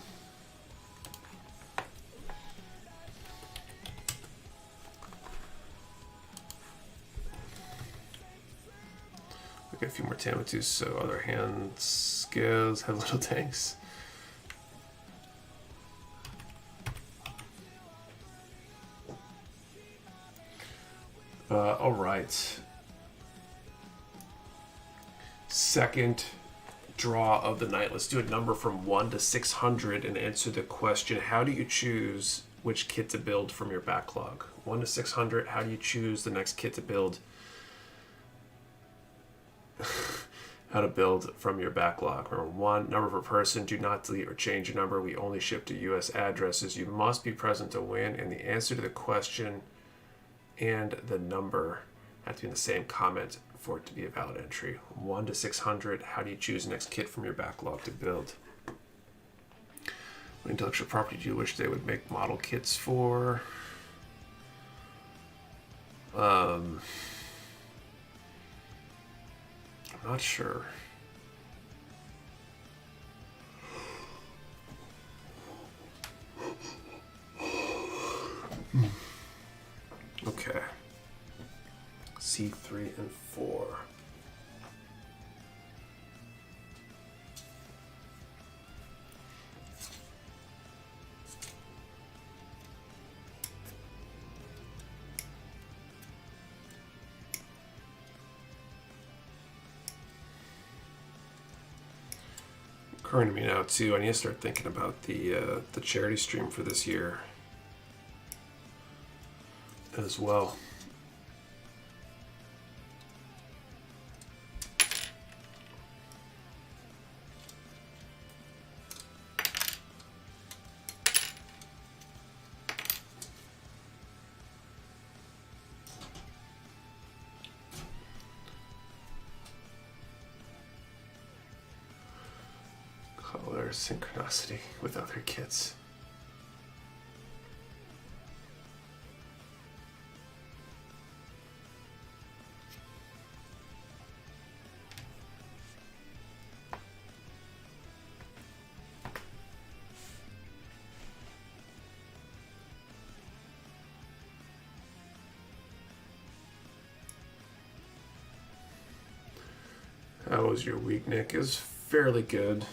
We got a few more Tama 2s, so other hand scales have little tanks. All right. second draw of the night. Let's do a number from 1 to 600 and answer the question, how do you choose which kit to build from your backlog? 1 to 600, how do you choose the next kit to build? How to build from your backlog. Number 1, number per person. Do not delete or change your number. We only ship to U.S. addresses. You must be present to win, and the answer to the question and the number have to be in the same comment for it to be a valid entry. 1 to 600, how do you choose the next kit from your backlog to build? What intellectual property do you wish they would make model kits for? I'm not sure. Okay. C3 and 4. Occurring to me now too, I need to start thinking about the charity stream for this year as well. Color synchronicity with other kits. How was your week, Nick? It was fairly good.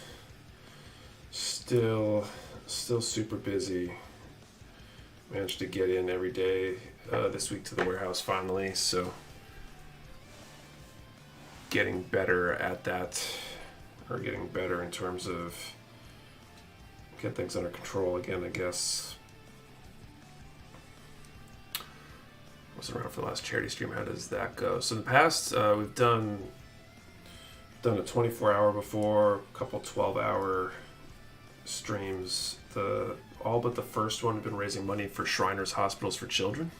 Still super busy. Managed to get in every day this week to the warehouse finally, so getting better at that, or getting better in terms of get things under control again, I guess. Wasn't around for the last charity stream. How does that go? So in the past, we've done a 24-hour before, a couple 12-hour streams. All but the first one have been raising money for Shriners Hospitals for Children.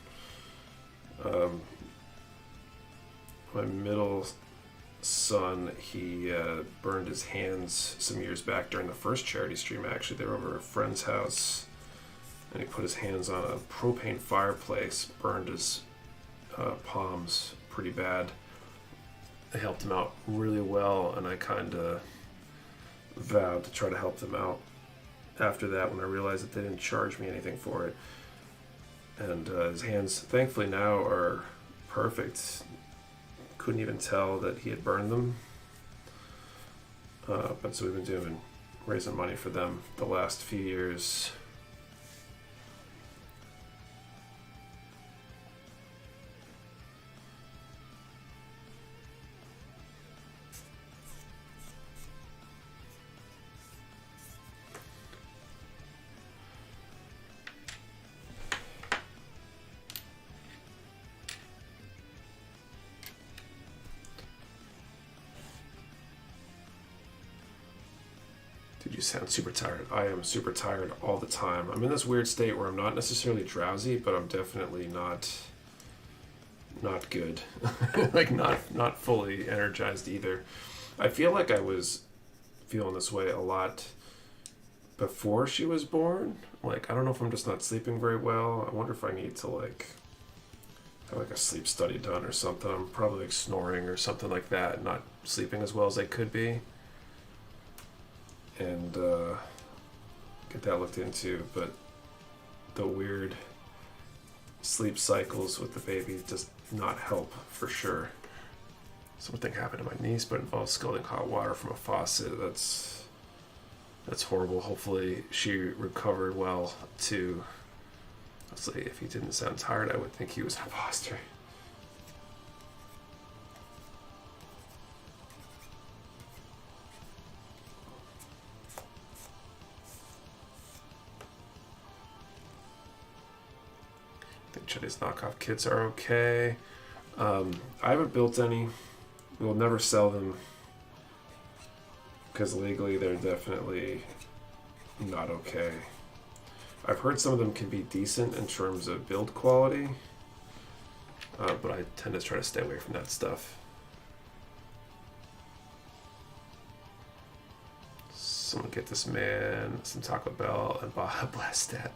My middle son, he burned his hands some years back during the first charity stream. Actually, they were over a friend's house, and he put his hands on a propane fireplace, burned his palms pretty bad. I helped him out really well, and I kind of vowed to try to help them out after that when I realized that they didn't charge me anything for it. And his hands, thankfully, now are perfect. Couldn't even tell that he had burned them. But so we've been raising money for them the last few years. You sound super tired. I am super tired all the time. I'm in this weird state where I'm not necessarily drowsy, but I'm definitely not good. Like not fully energized either. I feel like I was feeling this way a lot before she was born. Like, I don't know if I'm just not sleeping very well. I wonder if I need to have like a sleep study done or something. I'm probably like snoring or something like that, not sleeping as well as I could be. And get that looked into, but the weird sleep cycles with the baby does not help for sure. Something happened to my niece, but it involves scalding hot water from a faucet. That's horrible. Hopefully she recovered well too. Honestly, if he didn't sound tired, I would think he was an imposter. Chinese knockoff kits are okay. I haven't built any. We'll never sell them because legally they're definitely not okay. I've heard some of them can be decent in terms of build quality, but I tend to try to stay away from that stuff. Someone get this man some Taco Bell and Baja Blast that.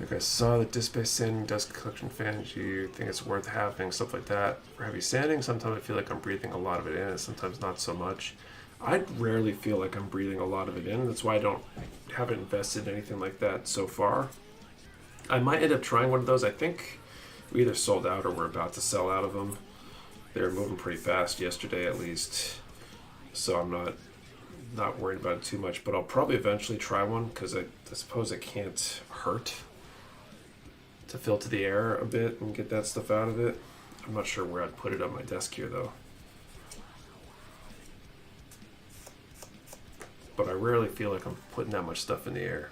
Like I saw the disc-based sanding dust collection fan. Do you think it's worth having stuff like that for heavy sanding? Sometimes I feel like I'm breathing a lot of it in, and sometimes not so much. I rarely feel like I'm breathing a lot of it in. That's why I haven't invested in anything like that so far. I might end up trying one of those. I think we either sold out or we're about to sell out of them. They were moving pretty fast yesterday, at least, so I'm not worried about it too much. But I'll probably eventually try one because I suppose it can't hurt to filter the air a bit and get that stuff out of it. I'm not sure where I'd put it on my desk here though. But I rarely feel like I'm putting that much stuff in the air.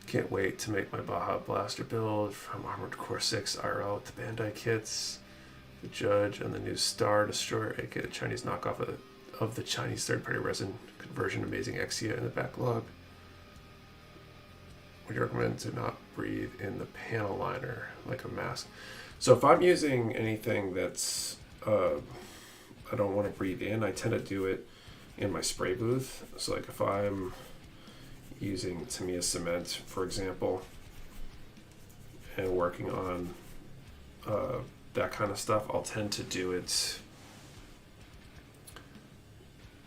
Can't wait to make my Baja Blaster build from Armored Core 6 IRL with the Bandai kits, the Judge, and the new Star Destroyer, aka the Chinese knockoff of the Chinese third-party resin conversion Amazing Exia in the backlog. Would you recommend to not breathe in the panel liner like a mask? So if I'm using anything that's I don't want to breathe in, I tend to do it in my spray booth. So like if I'm using Tamiya cement, for example, and working on that kind of stuff, I'll tend to do it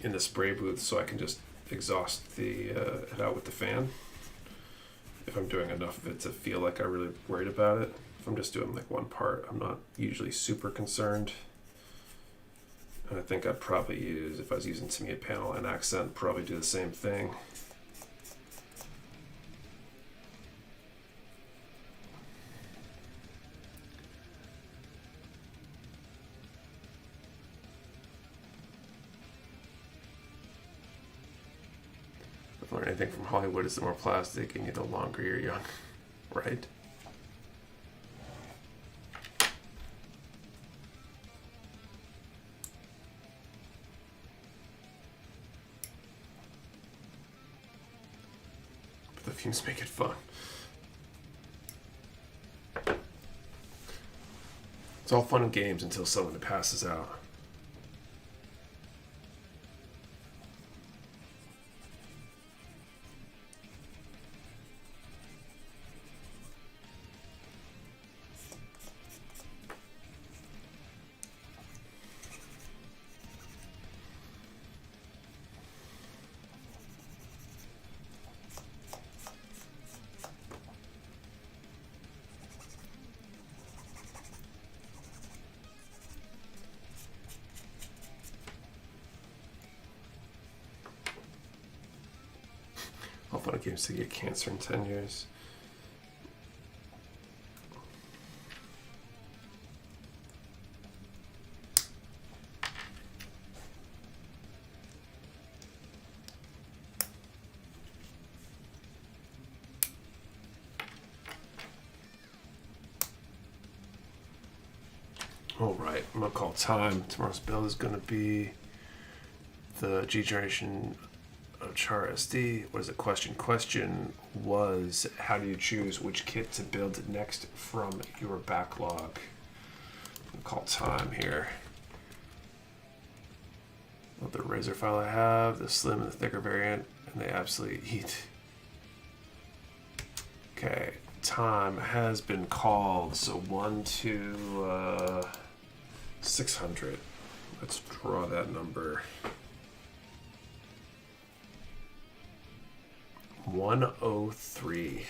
in the spray booth so I can just exhaust it out with the fan. If I'm doing enough of it to feel like I'm really worried about it. If I'm just doing like one part, I'm not usually super concerned. And I think I'd probably use, if I was using Tamiya panel and accent, probably do the same thing. If I learn anything from Hollywood, is the more plastic and the longer you're young, right? But the fumes make it fun. It's all fun and games until someone passes out. All fun and games to get cancer in 10 years. All right, I'm gonna call time. Tomorrow's build is gonna be the G generation of Char SD. What is the question? Question was, how do you choose which kit to build next from your backlog? I'll call time here. What the razor file I have, the slim and the thicker variant, and they absolutely eat. Okay, time has been called. So 1 to 600. Let's draw that number. 103.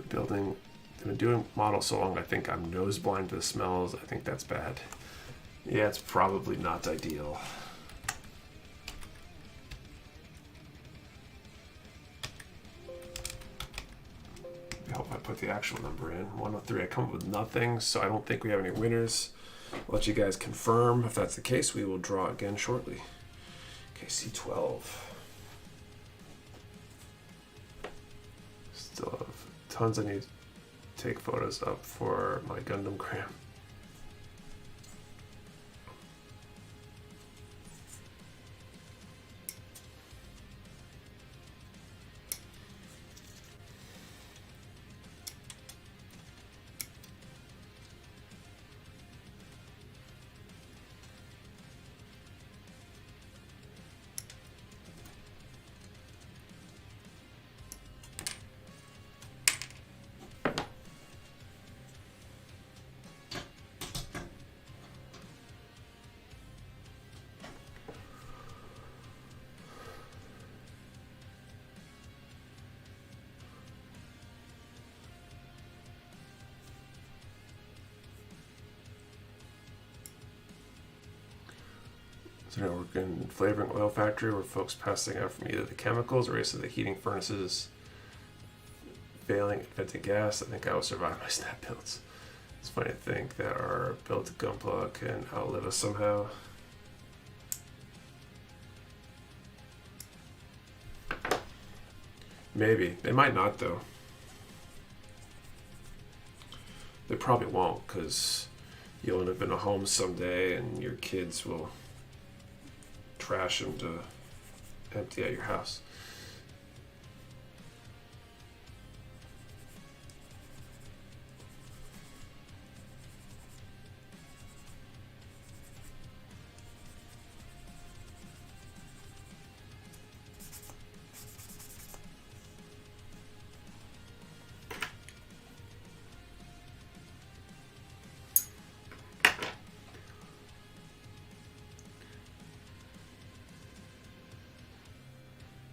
Building, I've been doing models so long, I think I'm nose blind to the smells. I think that's bad. Yeah, it's probably not ideal. I hope I put the actual number in. 103. I come up with nothing, so I don't think we have any winners. I'll let you guys confirm. If that's the case, we will draw again shortly. Okay, C12. Still have tons I need to take photos up for my Gundam gram. So now we're in flavoring oil factory where folks passing out from either the chemicals or the heating furnaces failing at venting gas. I think I will survive my snap builds. It's funny to think that our built Gunpla can outlive us somehow. Maybe. They might not though. They probably won't, because you'll end up in a home someday and your kids will trash them to empty out your house.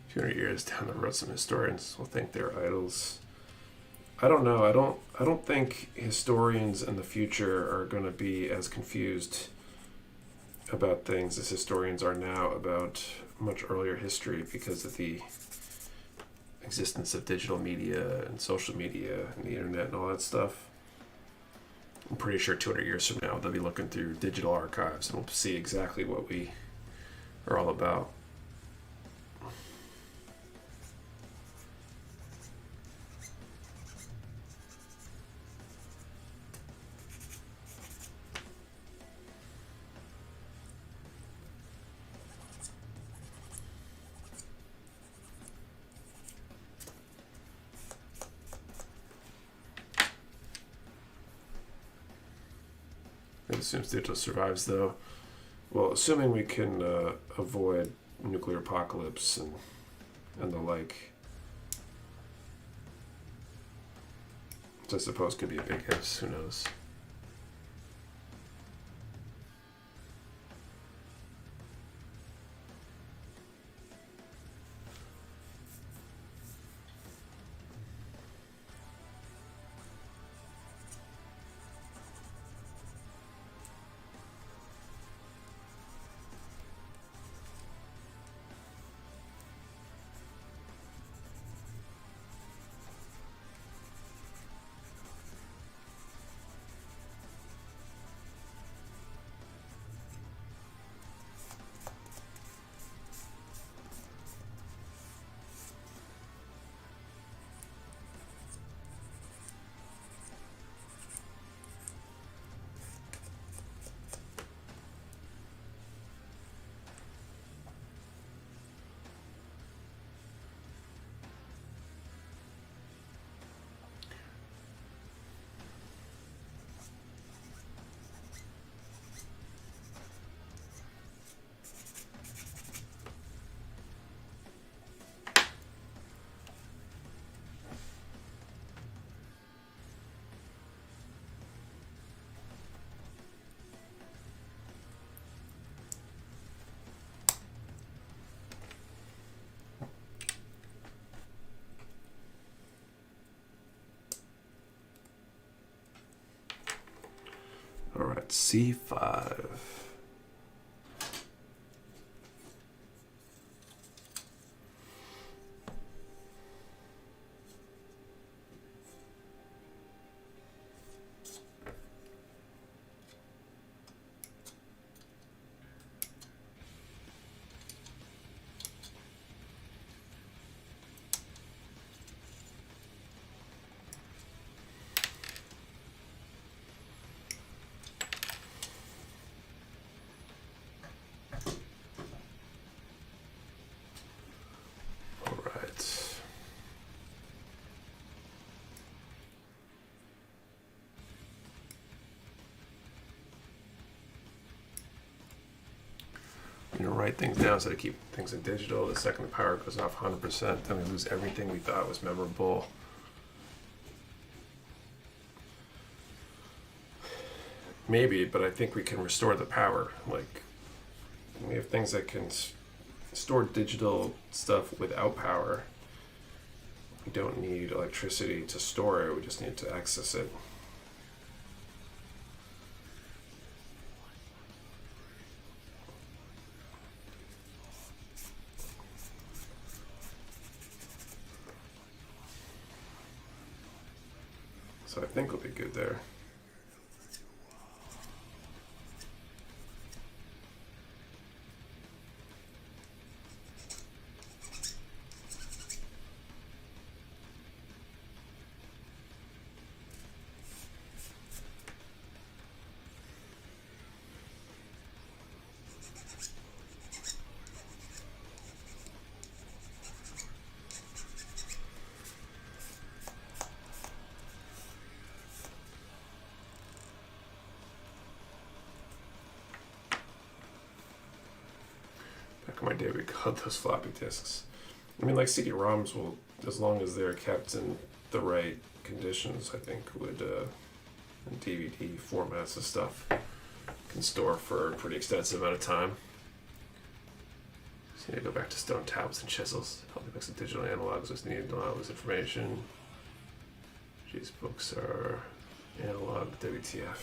A few hundred years down the road, some historians will think they're idols. I don't know. I don't think historians in the future are going to be as confused about things as historians are now about much earlier history because of the existence of digital media and social media and the internet and all that stuff. I'm pretty sure 200 years from now they'll be looking through digital archives and we'll see exactly what we are all about. It assumes digital survives, though. Well, assuming we can avoid nuclear apocalypse and the like, which I suppose could be a big if. Who knows? All right, C5. All right. You know, write things down so to keep things in digital. The second the power goes off 100%, then we lose everything we thought was memorable. Maybe, but I think we can restore the power. Like, we have things that can store digital stuff without power. We don't need electricity to store it, we just need to access it. So I think we'll be good there. Back in my day, we called those floppy disks. I mean, like CD-ROMs will, as long as they're kept in the right conditions, I think would, and DVD formats and stuff, can store for a pretty extensive amount of time. Just need to go back to stone tablets and chisels. Help me mix the digital analogs with needed to allow this information. These books are analog WTF.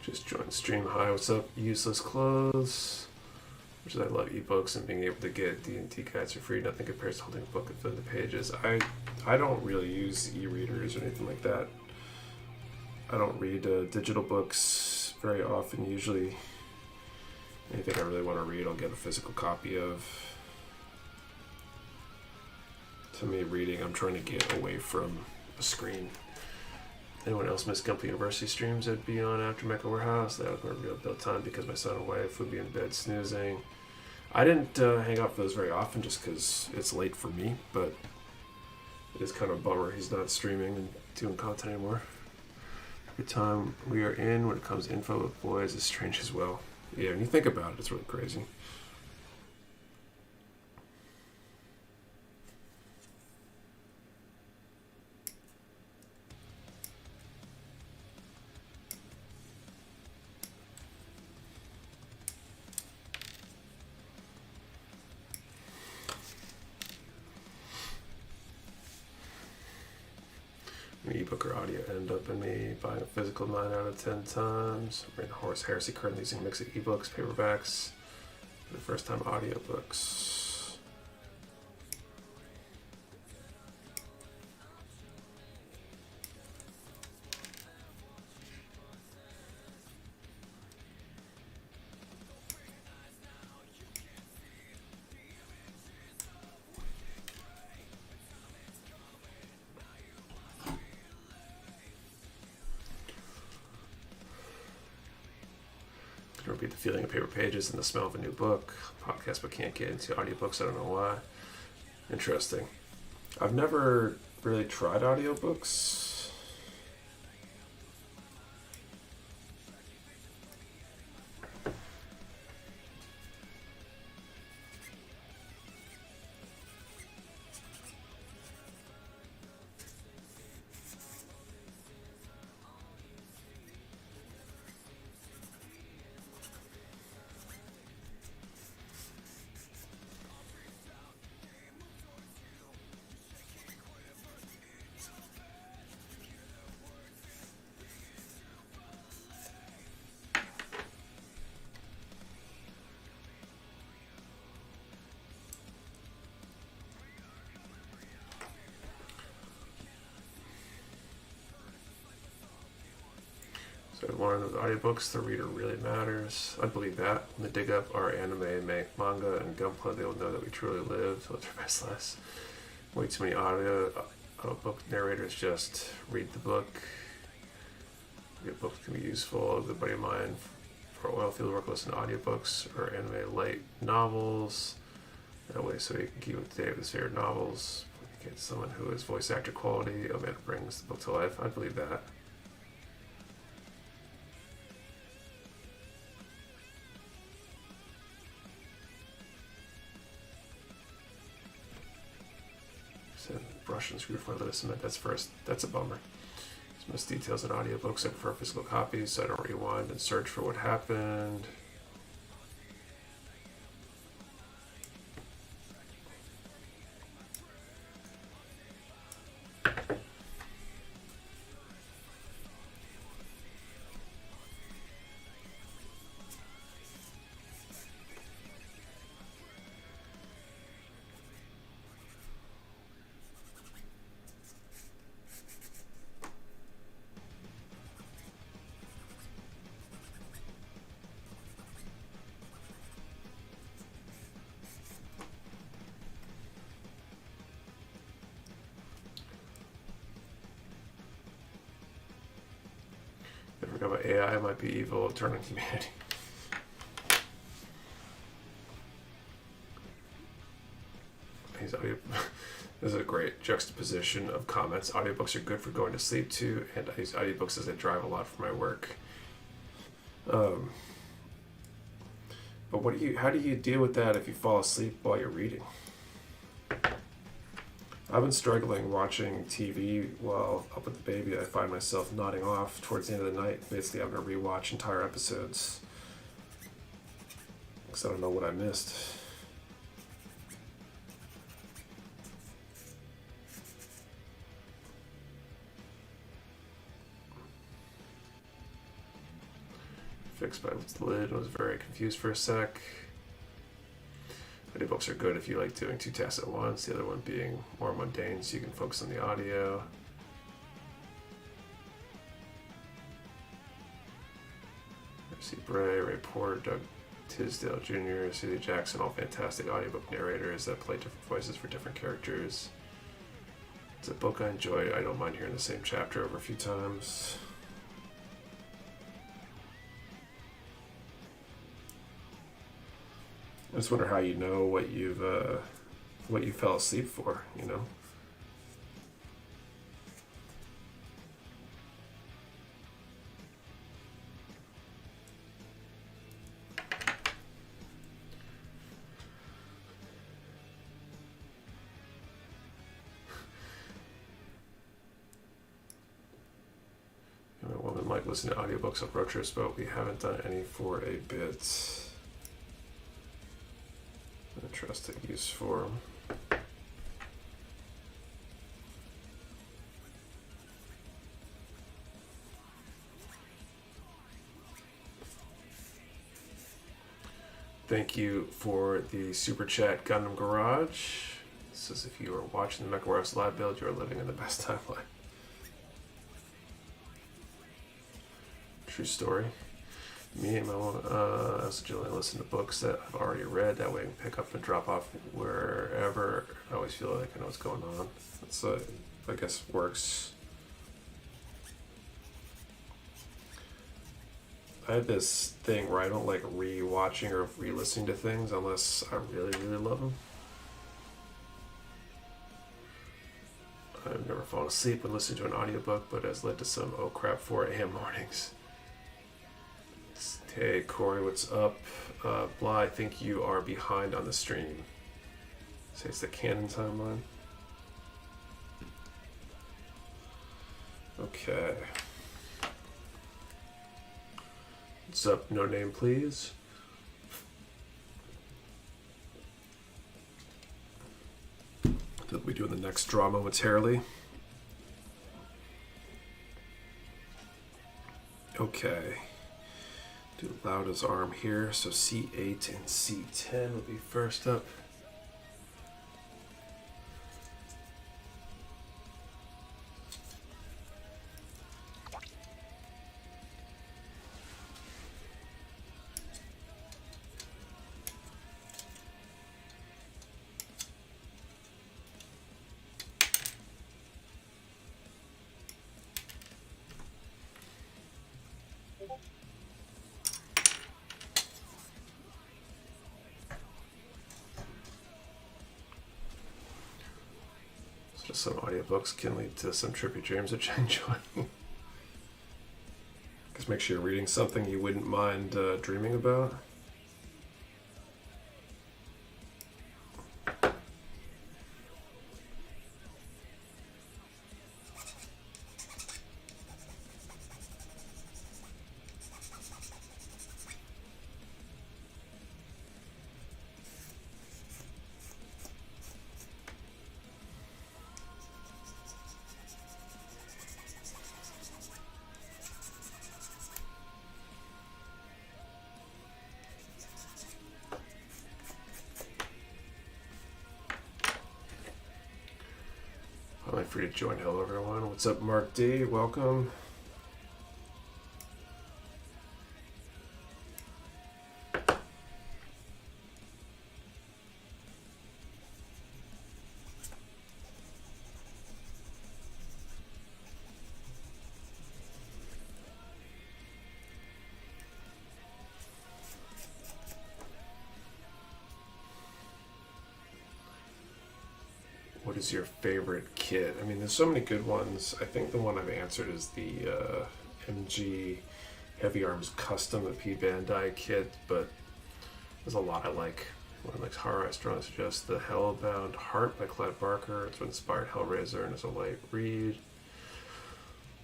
Just joined stream. Hi, what's up? Useless clothes. Which is I love ebooks and being able to get D&T guides for free. Nothing compares to holding a book and filling the pages. I don't really use e-readers or anything like that. I don't read digital books very often. Usually, anything I really want to read, I'll get a physical copy of. To me, reading, I'm trying to get away from a screen. Anyone else miss Gumpy University streams that'd be on after Mecha Warehouse? That would be real build time because my son and wife would be in bed snoozing. I didn't hang out for those very often just because it's late for me, but it is kind of a bummer he's not streaming and doing content anymore. Every time we are in, when it comes to info with boys, it's strange as well. Yeah, when you think about it, it's really crazy. Ebook or audio end up in me buying a physical 9 out of 10 times. I'm reading Horse Heresy, currently using a mix of ebooks, paperbacks, for the first time audiobooks. beat the feeling of paper pages and the smell of a new book. Podcast, but can't get into audiobooks. I don't know why. Interesting. I've never really tried audiobooks. So one of the audiobooks, the reader really matters. I believe that. When they dig up our anime, manga, and gunplay, they will know that we truly live. So it's our best less. Way too many book narrators just read the book. The book can be useful. A good buddy of mine for oil field work listen to audiobooks or anime light novels. That way, so he can keep up to date with his favorite novels. Get someone who is voice actor quality. Oh man, it brings the book to life. I believe that. Brush and screw for the cement. That's a bummer. Most details in audiobooks I prefer physical copies, so I don't rewind and search for what happened. About AI might be evil, turning humanity. This is a great juxtaposition of comments. Audiobooks are good for going to sleep too, and I use audiobooks as I drive a lot for my work. But how do you deal with that if you fall asleep while you're reading? I've been struggling watching TV while up with the baby. I find myself nodding off towards the end of the night, basically having to rewatch entire episodes because I don't know what I missed. Fixed by the lid. I was very confused for a sec. Audiobooks are good if you like doing two tasks at once, the other one being more mundane so you can focus on the audio. C. Bray, Ray Porter, Doug Tisdale Jr., C.D. Jackson, all fantastic audiobook narrators that play different voices for different characters. It's a book I enjoy. I don't mind hearing the same chapter over a few times. I just wonder how you know what you fell asleep for, you know? A woman might listen to audiobooks on road trips, but we haven't done any for a bit. Interesting use for them. Thank you for the super chat, Gundam Garage. It says if you are watching the Mecha Warehouse live build, you are living in the best timeline. True story. Me and my mom also generally listen to books that I've already read. That way I can pick up and drop off wherever. I always feel like I know what's going on. That's, I guess, works. I have this thing where I don't like re-watching or re-listening to things unless I really, really love them. I've never fallen asleep when listening to an audiobook, but has led to some oh crap 4 a.m. mornings. Hey Corey, what's up? Blah, I think you are behind on the stream. Say it's the canon timeline. Okay. What's up? No name, please. We'll be doing the next draw momentarily. Okay. Do Lauda's arm here. So C8 and C10 will be first up. Just some audiobooks can lead to some trippy dreams, which I enjoy. Just make sure you're reading something you wouldn't mind dreaming about. I'm free to join. Hello, everyone. What's up, Mark D? Welcome. What is your favorite kit? I mean, there's so many good ones. I think the one I've answered is the MG Heavy Arms Custom, the P Bandai kit, but there's a lot I like. One like horror, I strongly suggest the Hellbound Heart by Clive Barker. It's inspired Hellraiser and is a light read.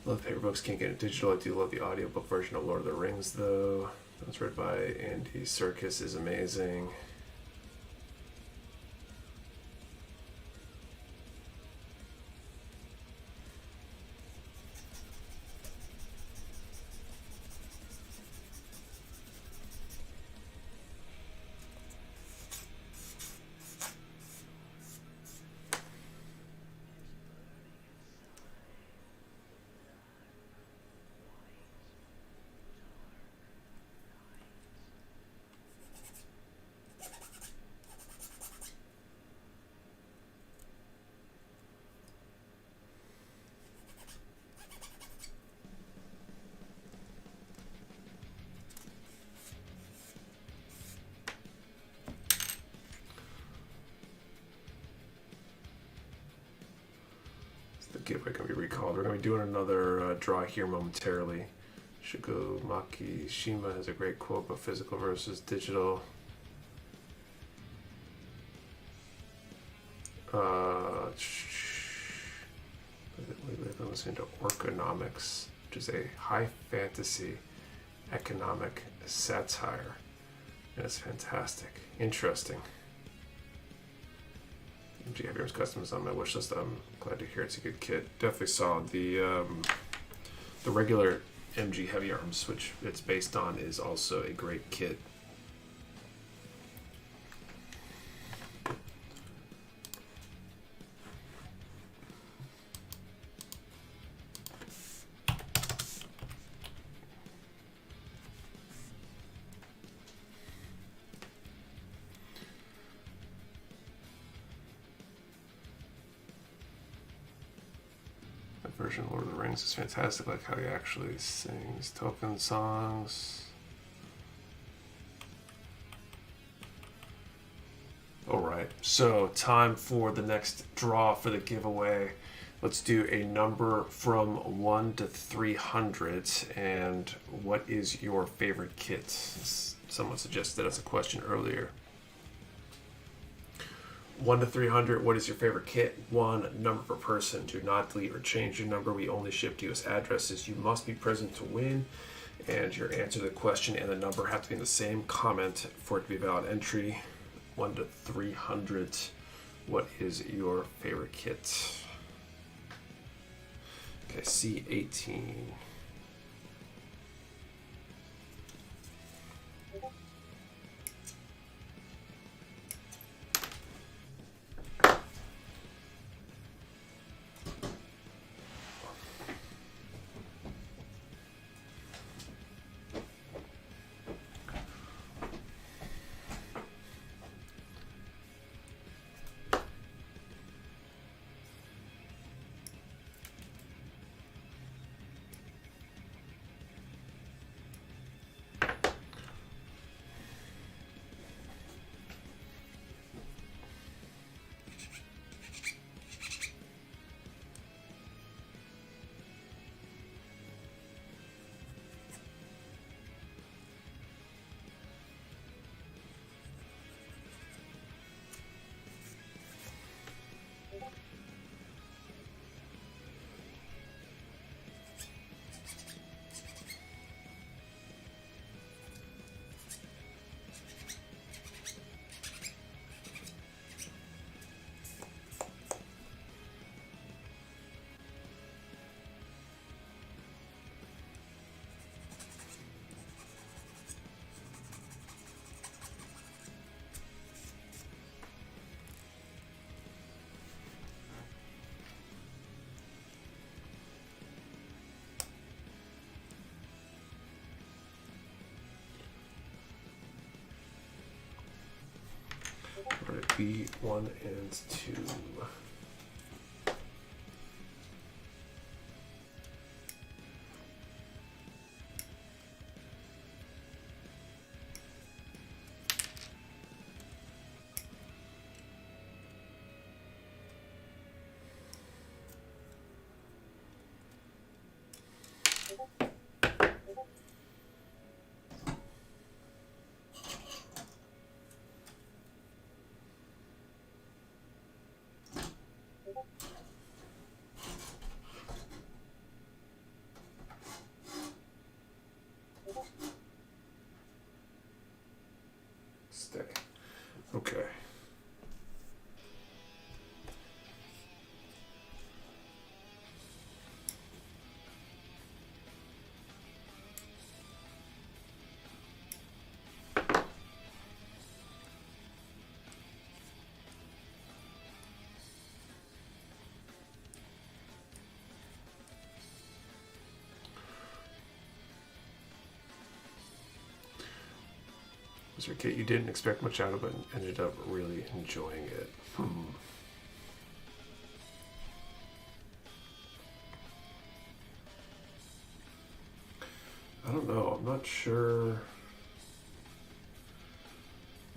Love paper books, can't get it digital. I do love the audiobook version of Lord of the Rings, though. That's read by Andy Serkis, is amazing. Giveaway can be recalled. We're going to be doing another draw here momentarily. Shugo Maki Shima has a great quote about physical versus digital. I'm listening to Orconomics, which is a high fantasy economic satire. And it's fantastic. Interesting. MG Heavy Arms Custom is on my wish list. I'm glad to hear it's a good kit. Definitely saw the regular MG Heavy Arms, which it's based on, is also a great kit. Version of Lord of the Rings is fantastic, like how he actually sings token songs. All right, so time for the next draw for the giveaway. Let's do a number from 1 to 300. And what is your favorite kit? Someone suggested as a question earlier. 1 to 300, what is your favorite kit? 1, number per person. Do not delete or change your number. We only ship to US addresses. You must be present to win. And your answer to the question and the number have to be in the same comment for it to be a valid entry. 1 to 300, what is your favorite kit? Okay, C18. B1 and 2. Stay. Okay. Was your kit you didn't expect much out of, but ended up really enjoying it? I don't know. I'm not sure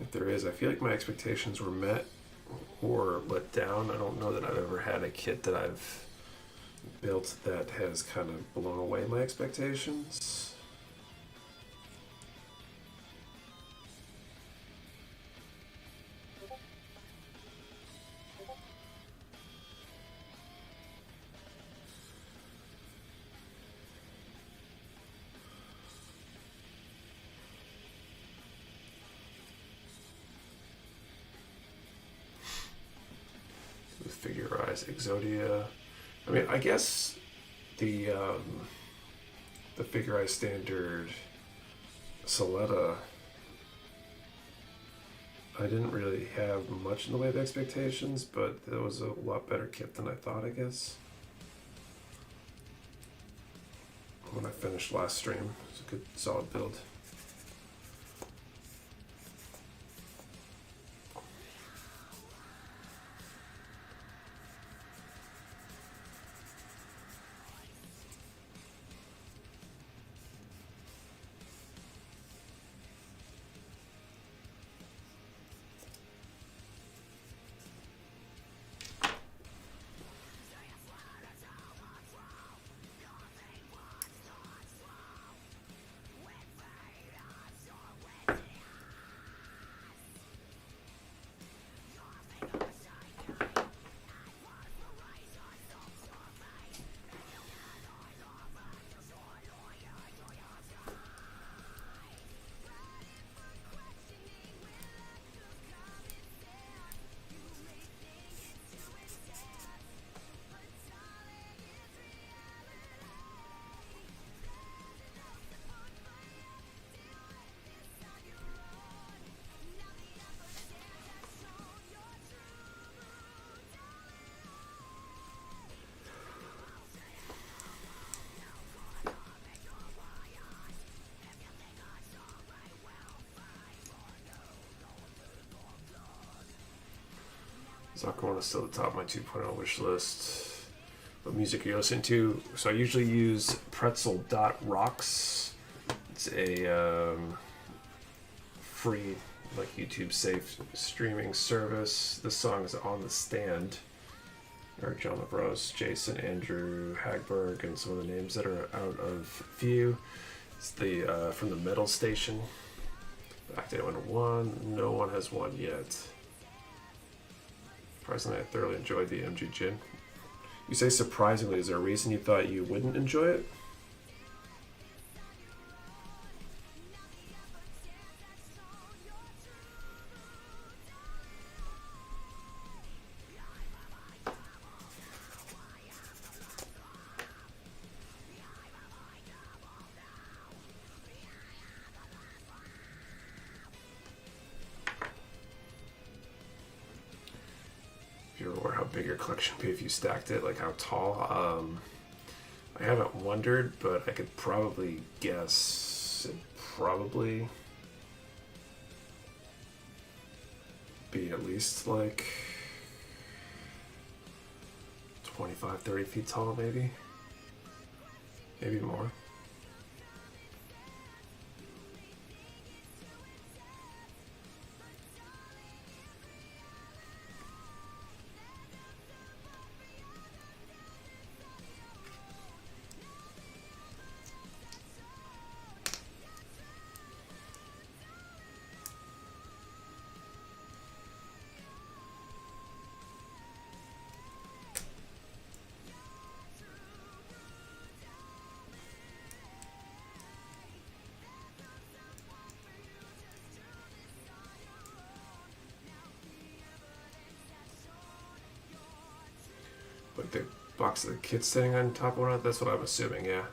if there is. I feel like my expectations were met or let down. I don't know that I've ever had a kit that I've built that has kind of blown away my expectations. Figurize Exodia. I mean, I guess the Figurize standard Soletta, I didn't really have much in the way of expectations, but it was a lot better kit than I thought, I guess. When I finished last stream, it was a good solid build. Zakona is still at the top of my 2.0 wish list. What music are you listening to? So I usually use pretzel.rocks. It's a free, like, YouTube safe streaming service. This song is On the Stand. Eric John LaBrose, Jason, Andrew Hagberg, and some of the names that are out of view. It's the from the Metal Station. Back day 101. No one has won yet. Surprisingly, I thoroughly enjoyed the MG Gin. You say surprisingly, is there a reason you thought you wouldn't enjoy it? Or how big your collection would be if you stacked it, like how tall. I haven't wondered, but I could probably guess it'd probably be at least like 25, 30 feet tall, maybe more. Like the box of the kit sitting on top of one, that's what I'm assuming, yeah.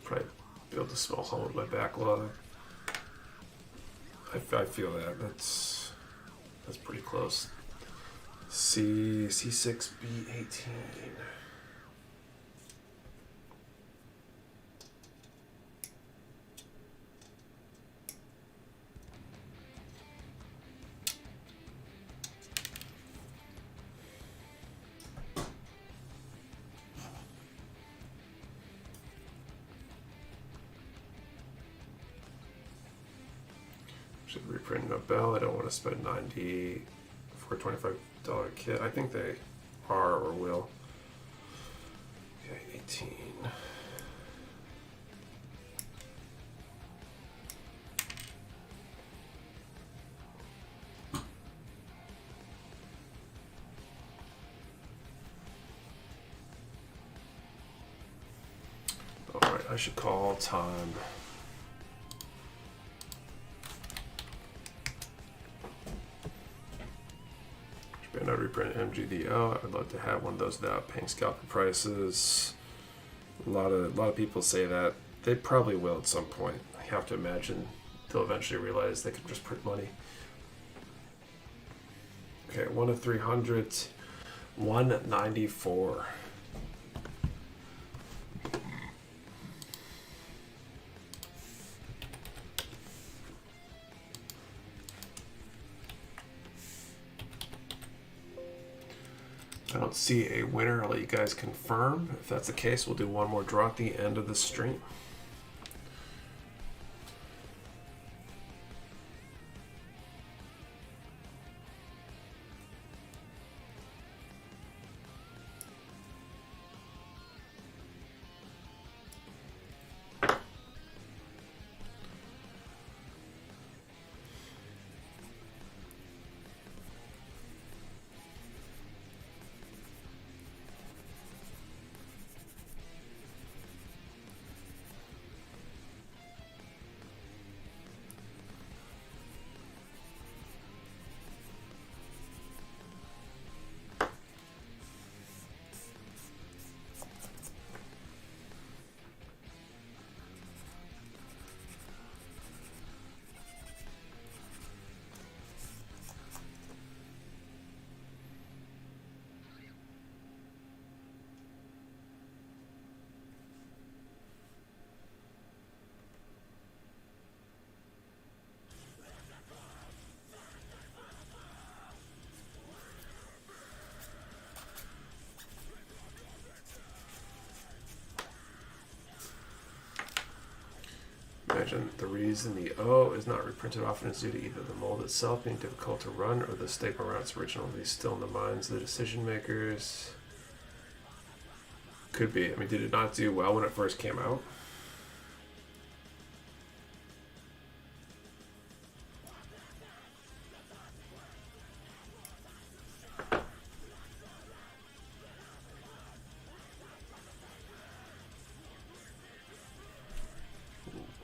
Probably build a small home with my backlog. I feel that. That's pretty close. C6B18. Should reprint Nobel. I don't want to spend $90 for a $25 kit. I think they are or will. Okay, 18. All right, I should call time. I reprint MGDL. I'd love to have one of those without paying scalper prices. A lot of people say that. They probably will at some point. I have to imagine they'll eventually realize they can just print money. Okay, 1 of 300, 194. I don't see a winner. I'll let you guys confirm. If that's the case, we'll do one more draw at the end of the stream. imagine the reason the O is not reprinted often is due to either the mold itself being difficult to run or the stigma around its originality still in the minds of the decision makers. Could be. I mean, did it not do well when it first came out?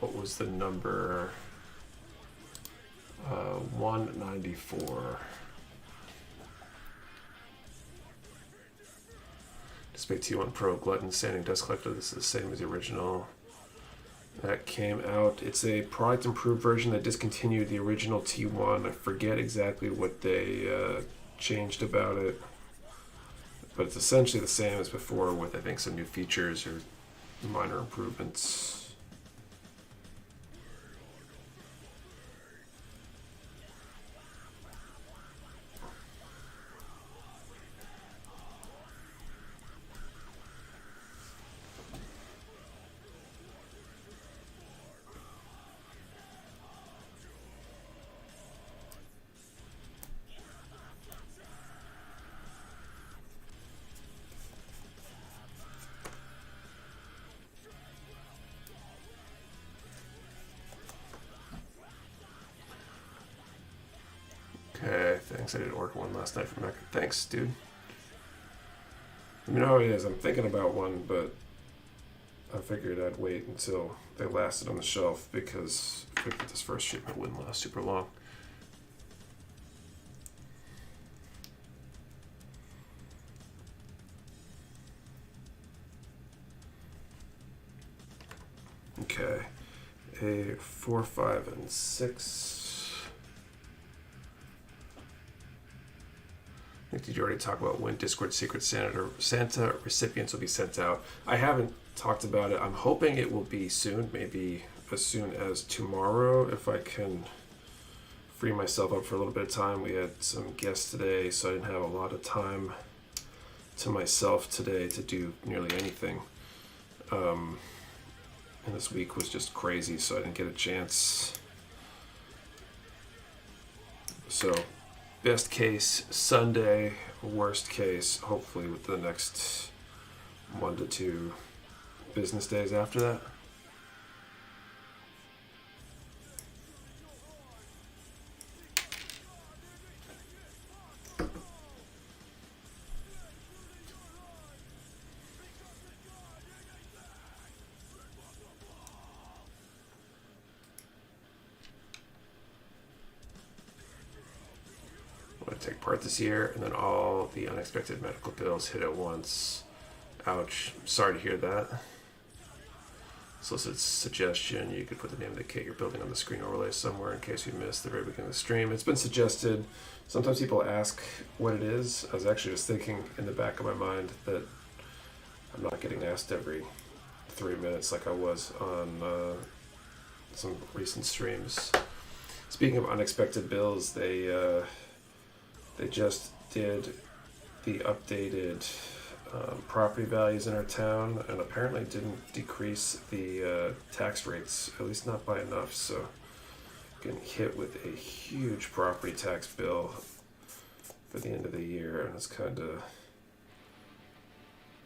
What was the number? 194. Despite T1 Pro Glutton Sanding Dust Collector, this is the same as the original that came out. It's a product improved version that discontinued the original T1. I forget exactly what they changed about it, but it's essentially the same as before with, I think, some new features or minor improvements. Okay, thanks. I did order one last night from Mecha. Thanks, dude. You know how it is. I'm thinking about one, but I figured I'd wait until they lasted on the shelf because I figured this first shipment wouldn't last super long. Okay, a 4, 5, and 6. Did you already talk about when Discord Secret Santa recipients will be sent out? I haven't talked about it. I'm hoping it will be soon, maybe as soon as tomorrow, if I can free myself up for a little bit of time. We had some guests today, so I didn't have a lot of time to myself today to do nearly anything. And this week was just crazy, so I didn't get a chance. So, best case, Sunday. Worst case, hopefully within the next 1 to 2 business days after that. Take part this year, and then all the unexpected medical bills hit at once. Ouch. Sorry to hear that. Solicit suggestion. You could put the name of the kit you're building on the screen overlay somewhere in case you missed the very beginning of the stream. It's been suggested. Sometimes people ask what it is. I was actually just thinking in the back of my mind that I'm not getting asked every 3 minutes like I was on some recent streams. Speaking of unexpected bills, they just did the updated property values in our town, and apparently didn't decrease the tax rates, at least not by enough. So getting hit with a huge property tax bill for the end of the year, and it's kind of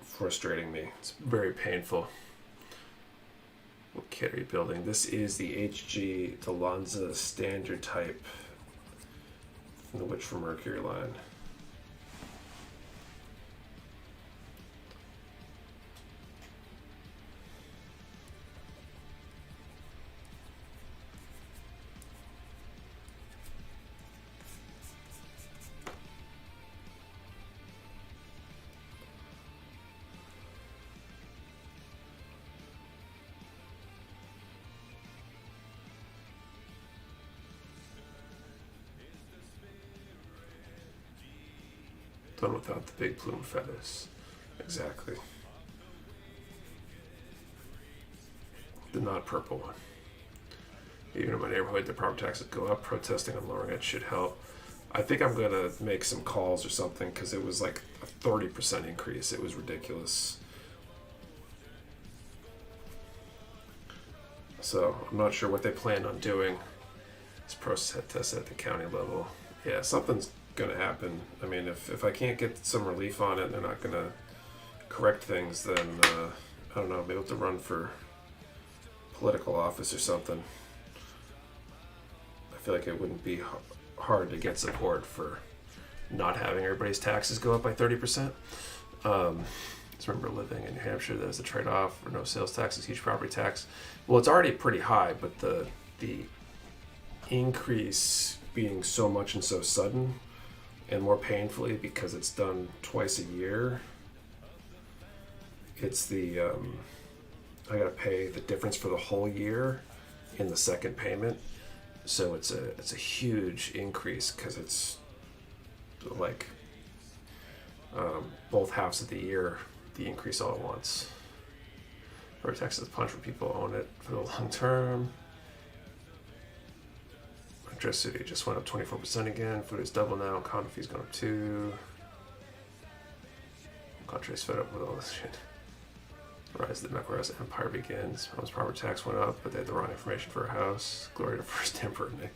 frustrating me. It's very painful. What kit are you building? This is the HG Dilanza standard type from the Witch from Mercury line. Done without the big plume feathers. Exactly. The not purple one. Even in my neighborhood, the property taxes go up. Protesting on lowering it should help. I think I'm going to make some calls or something because it was like a 30% increase. It was ridiculous. So I'm not sure what they plan on doing. This process at the county level. Yeah, something's gonna happen. I mean, if I can't get some relief on it and they're not gonna correct things, then I don't know, maybe I'll have to run for political office or something. I feel like it wouldn't be hard to get support for not having everybody's taxes go up by 30%. Just remember living in New Hampshire, there's a trade-off for no sales taxes, huge property tax. Well, it's already pretty high, but the increase being so much and so sudden and more painfully because it's done twice a year, it's the I gotta pay the difference for the whole year in the second payment. So it's a huge increase because it's like both halves of the year, the increase all at once. Property tax is a punch when people own it for the long term. Electricity just went up 24% again. Food is double now. Condo fees gone up too. Country's fed up with all this shit. Rise of the Mecha Warehouse empire begins. Home's property tax went up, but they had the wrong information for a house. Glory to first timber Nick.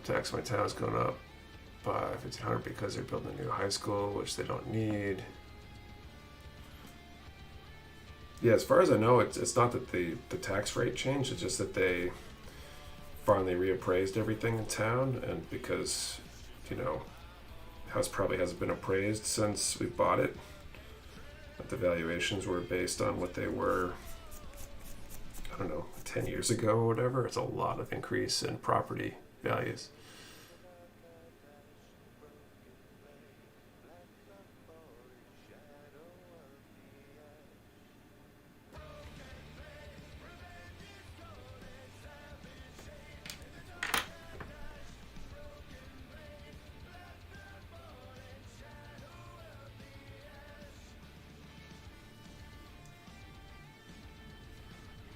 Tax my town's going up by $1,500 because they're building a new high school, which they don't need. Yeah, as far as I know, it's not that the tax rate changed, it's just that they finally reappraised everything in town, and because, you know, house probably hasn't been appraised since we bought it, but the valuations were based on what they were, I don't know, 10 years ago or whatever. It's a lot of increase in property values.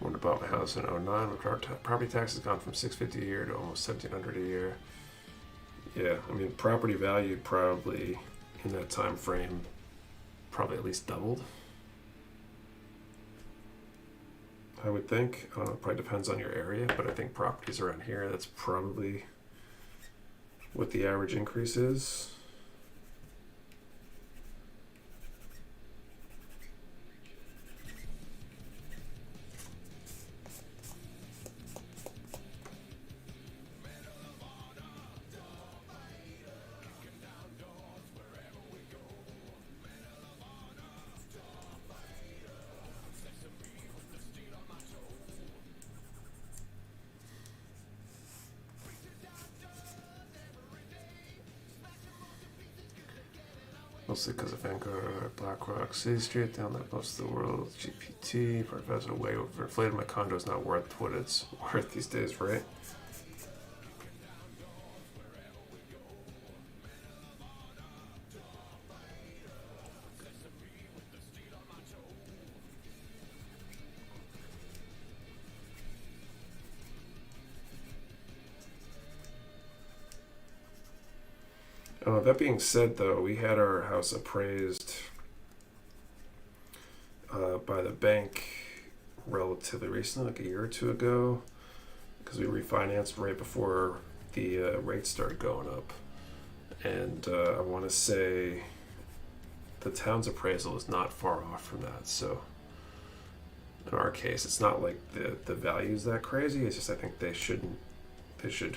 When I bought my house in 2009, property tax has gone from $650 a year to almost $1,700 a year. Yeah, I mean, property value probably in that time frame probably at least doubled. I would think. I don't know, it probably depends on your area, but I think properties around here, that's probably what the average increase is. Mostly because of Vanguard, BlackRock, City Street, down like most of the world, GPT, prices are way overinflated. My condo is not worth what it's worth these days, right? That being said, though, we had our house appraised by the bank relatively recently, like a year or two ago, because we refinanced right before the rates started going up. And I want to say the town's appraisal is not far off from that. So in our case, it's not like the value's that crazy. It's just I think they should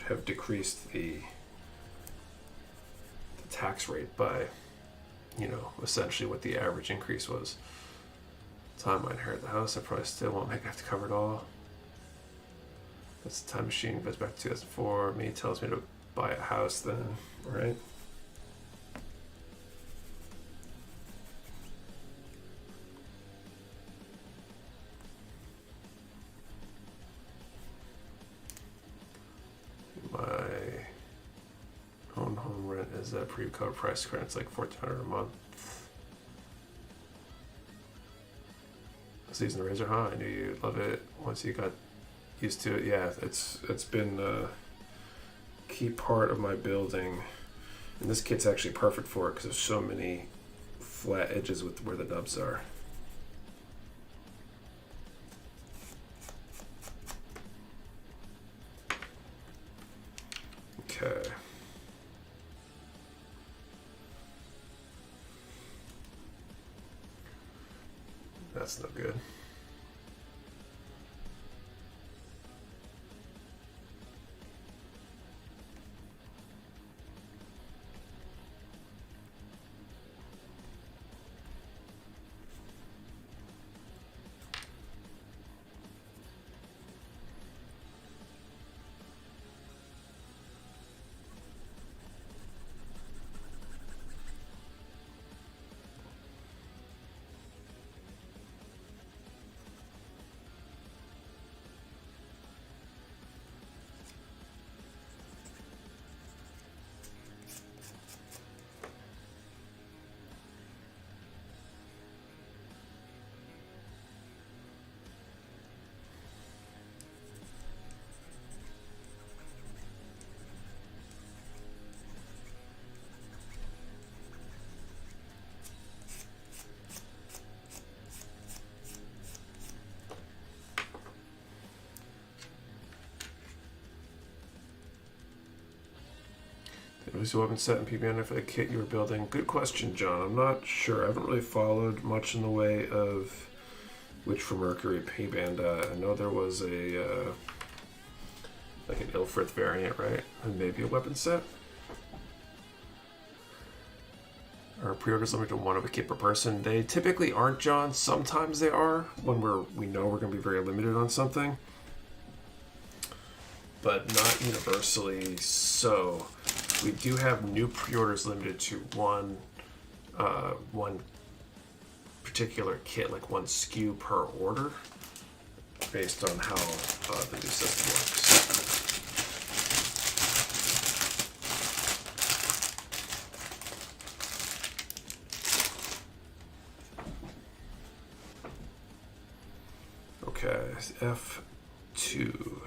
have decreased the tax rate by, you know, essentially what the average increase was. Time I inherit the house, I probably still won't make it, have to cover it all. That's the time machine, goes back to 2004. Me tells me to buy a house then, right? My that pre-code price credits like $1,400 a month. Season the Razor, huh? I knew you'd love it once you got used to it. Yeah, it's been a key part of my building, and this kit's actually perfect for it because there's so many flat edges with where the nubs are. Okay. That's no good. Was your weapon set and PBN for the kit you were building? Good question, John. I'm not sure. I haven't really followed much in the way of which for Mercury P-Band. I know there was a like an Ilfrith variant, right? And maybe a weapon set. Are pre-orders limited to one of a kit per person? They typically aren't, John. Sometimes they are when we know we're going to be very limited on something, but not universally so. We do have new pre-orders limited to one particular kit, like one SKU per order, based on how the new system works. Okay, F2.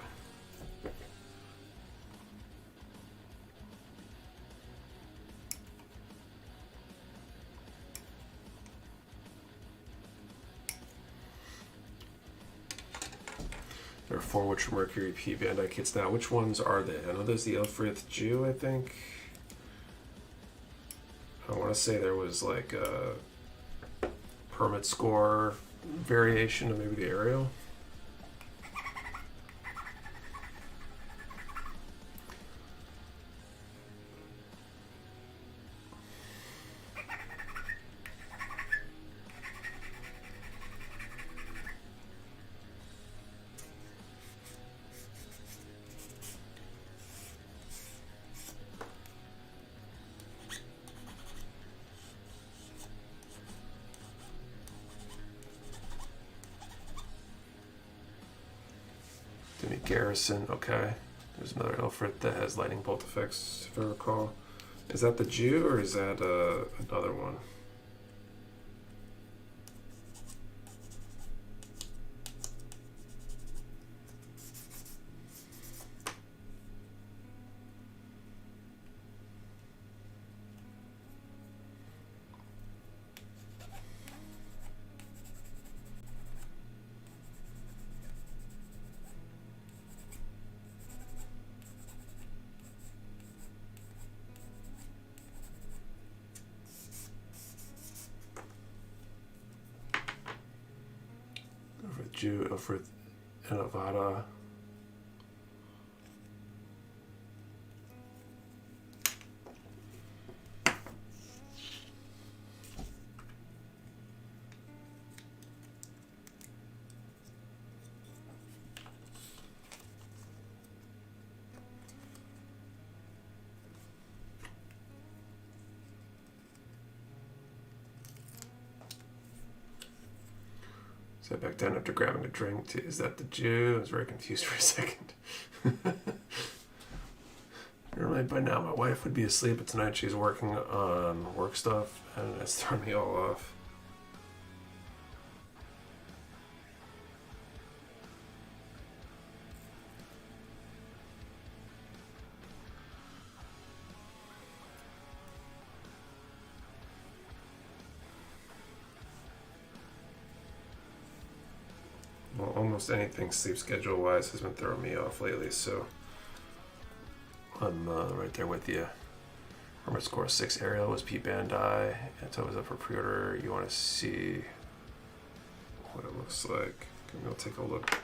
There are 4 Witcher Mercury P Bandai kits now. Which ones are they? I know there's the Elfrith Jew, I think. I want to say there was like a permit score variation of maybe the Ariel. Garrison, okay. There's another Elfrith that has lightning bolt effects, if I recall. Is that the Jew or is that another one? Jew, Ilfrith, and Avada. I back down after grabbing a drink. Is that the Jew? I was very confused for a second. Normally by now my wife would be asleep, but tonight she's working on work stuff and it's throwing me all off. Well, almost anything sleep schedule wise has been throwing me off lately, so I'm right there with you. Armored Score 6 Aerial was Pete Bandai. It's always up for pre-order. You want to see what it looks like? We'll take a look.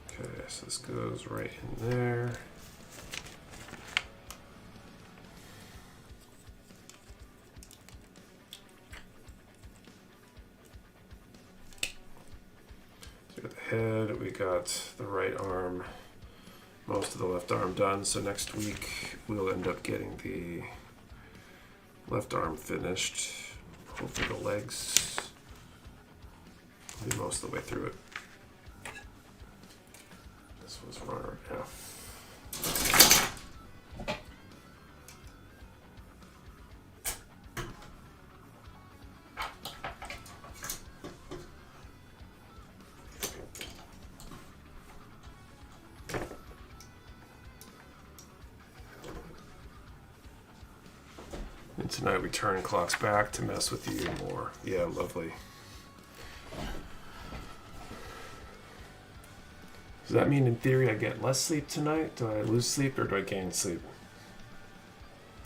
Okay, so this goes right in there. So we got the head, we got the right arm, most of the left arm done. So next week we'll end up getting the left arm finished. Hopefully the legs will be most of the way through it. This was runner F. And tonight we turn clocks back to mess with you more. Yeah, lovely. Does that mean in theory I get less sleep tonight? Do I lose sleep or do I gain sleep?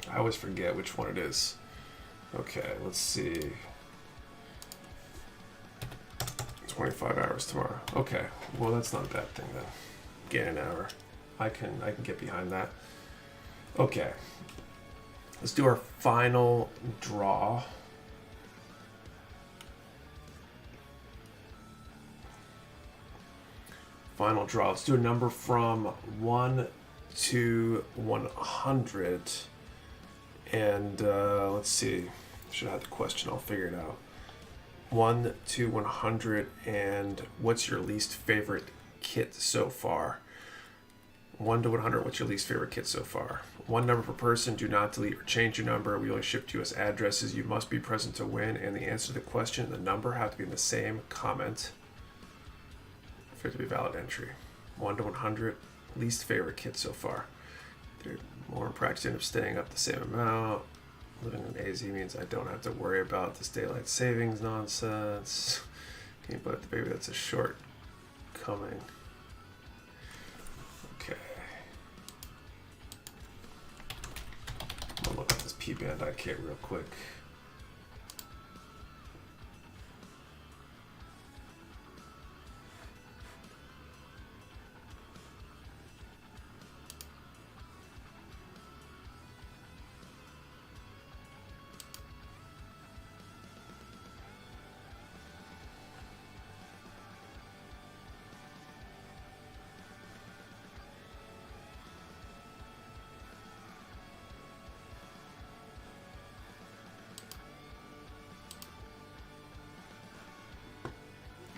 I always forget which one it is. Okay, let's see. 25 hours tomorrow. Okay, well that's not a bad thing then. Gain an hour. I can get behind that. Okay. Let's do our final draw. Final draw. Let's do a number from 1 to 100. And let's see. Should have the question. I'll figure it out. 1 to 100. And what's your least favorite kit so far? 1 to 100. What's your least favorite kit so far? One number per person. Do not delete or change your number. We only ship to U.S. addresses. You must be present to win. And the answer to the question and the number have to be in the same comment for it to be valid entry. 1 to 100. Least favorite kit so far. They're more in practice end up staying up the same amount. Living in AZ means I don't have to worry about this daylight savings nonsense. Can you put the baby? That's a shortcoming. Okay. I'm gonna look at this P Bandai kit real quick.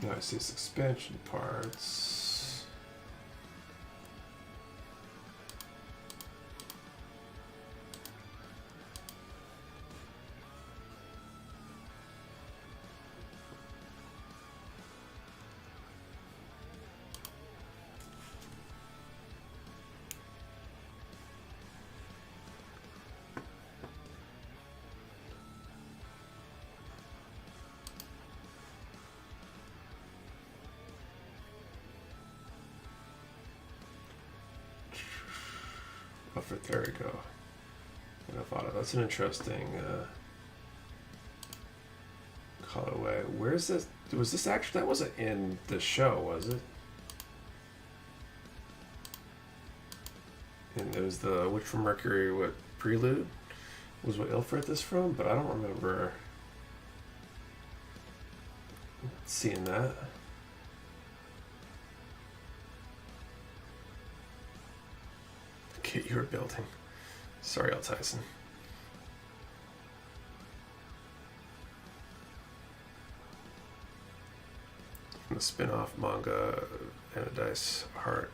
Now I see suspension parts. There we go. And I thought that's an interesting colorway. Where's this? Was this actually? That wasn't in the show, was it? And it was the Witch from Mercury. What Prelude was what Ilfred this from? But I don't remember seeing that. You were building. Sorry, L. Tyson. From the spin-off manga Anodice Heart.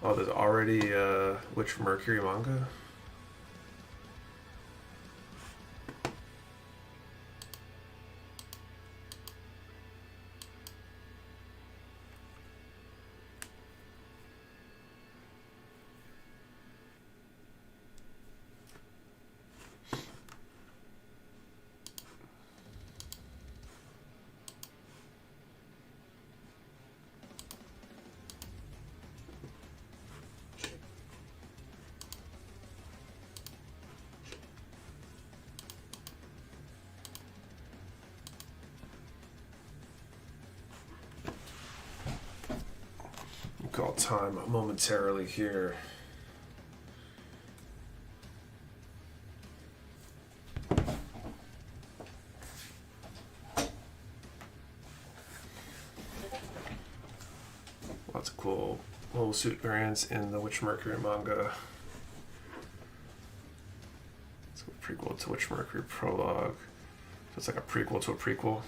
Oh, there's already Witch Mercury manga? Call time momentarily here. Lots of cool mobile suit variants in the Witch Mercury manga. It's a prequel to Witch Mercury prologue. So it's like a prequel to a prequel.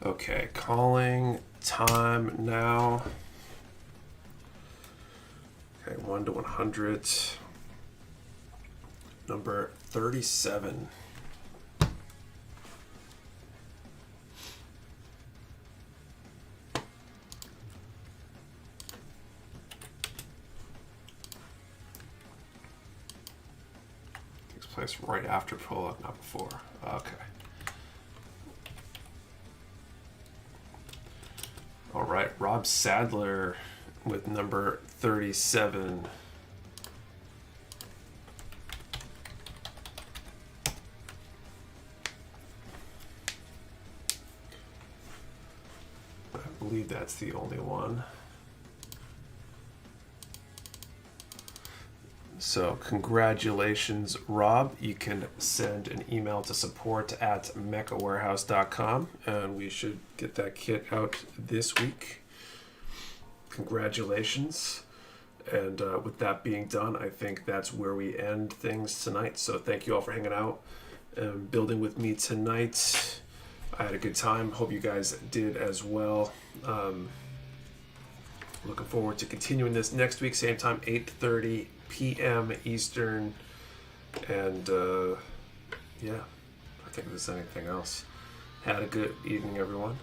Okay, calling time now. Okay, 1 to 100. Number 37. Takes place right after prologue, not before. Okay. All right, Rob Sadler with number 37. I believe that's the only one. So congratulations, Rob. You can send an email to support@mechawarehouse.com and we should get that kit out this week. Congratulations. And with that being done, I think that's where we end things tonight. So thank you all for hanging out and building with me tonight. I had a good time. Hope you guys did as well. Looking forward to continuing this next week, same time, 8:30 p.m. Eastern. And yeah, I think if there's anything else. Had a good evening, everyone.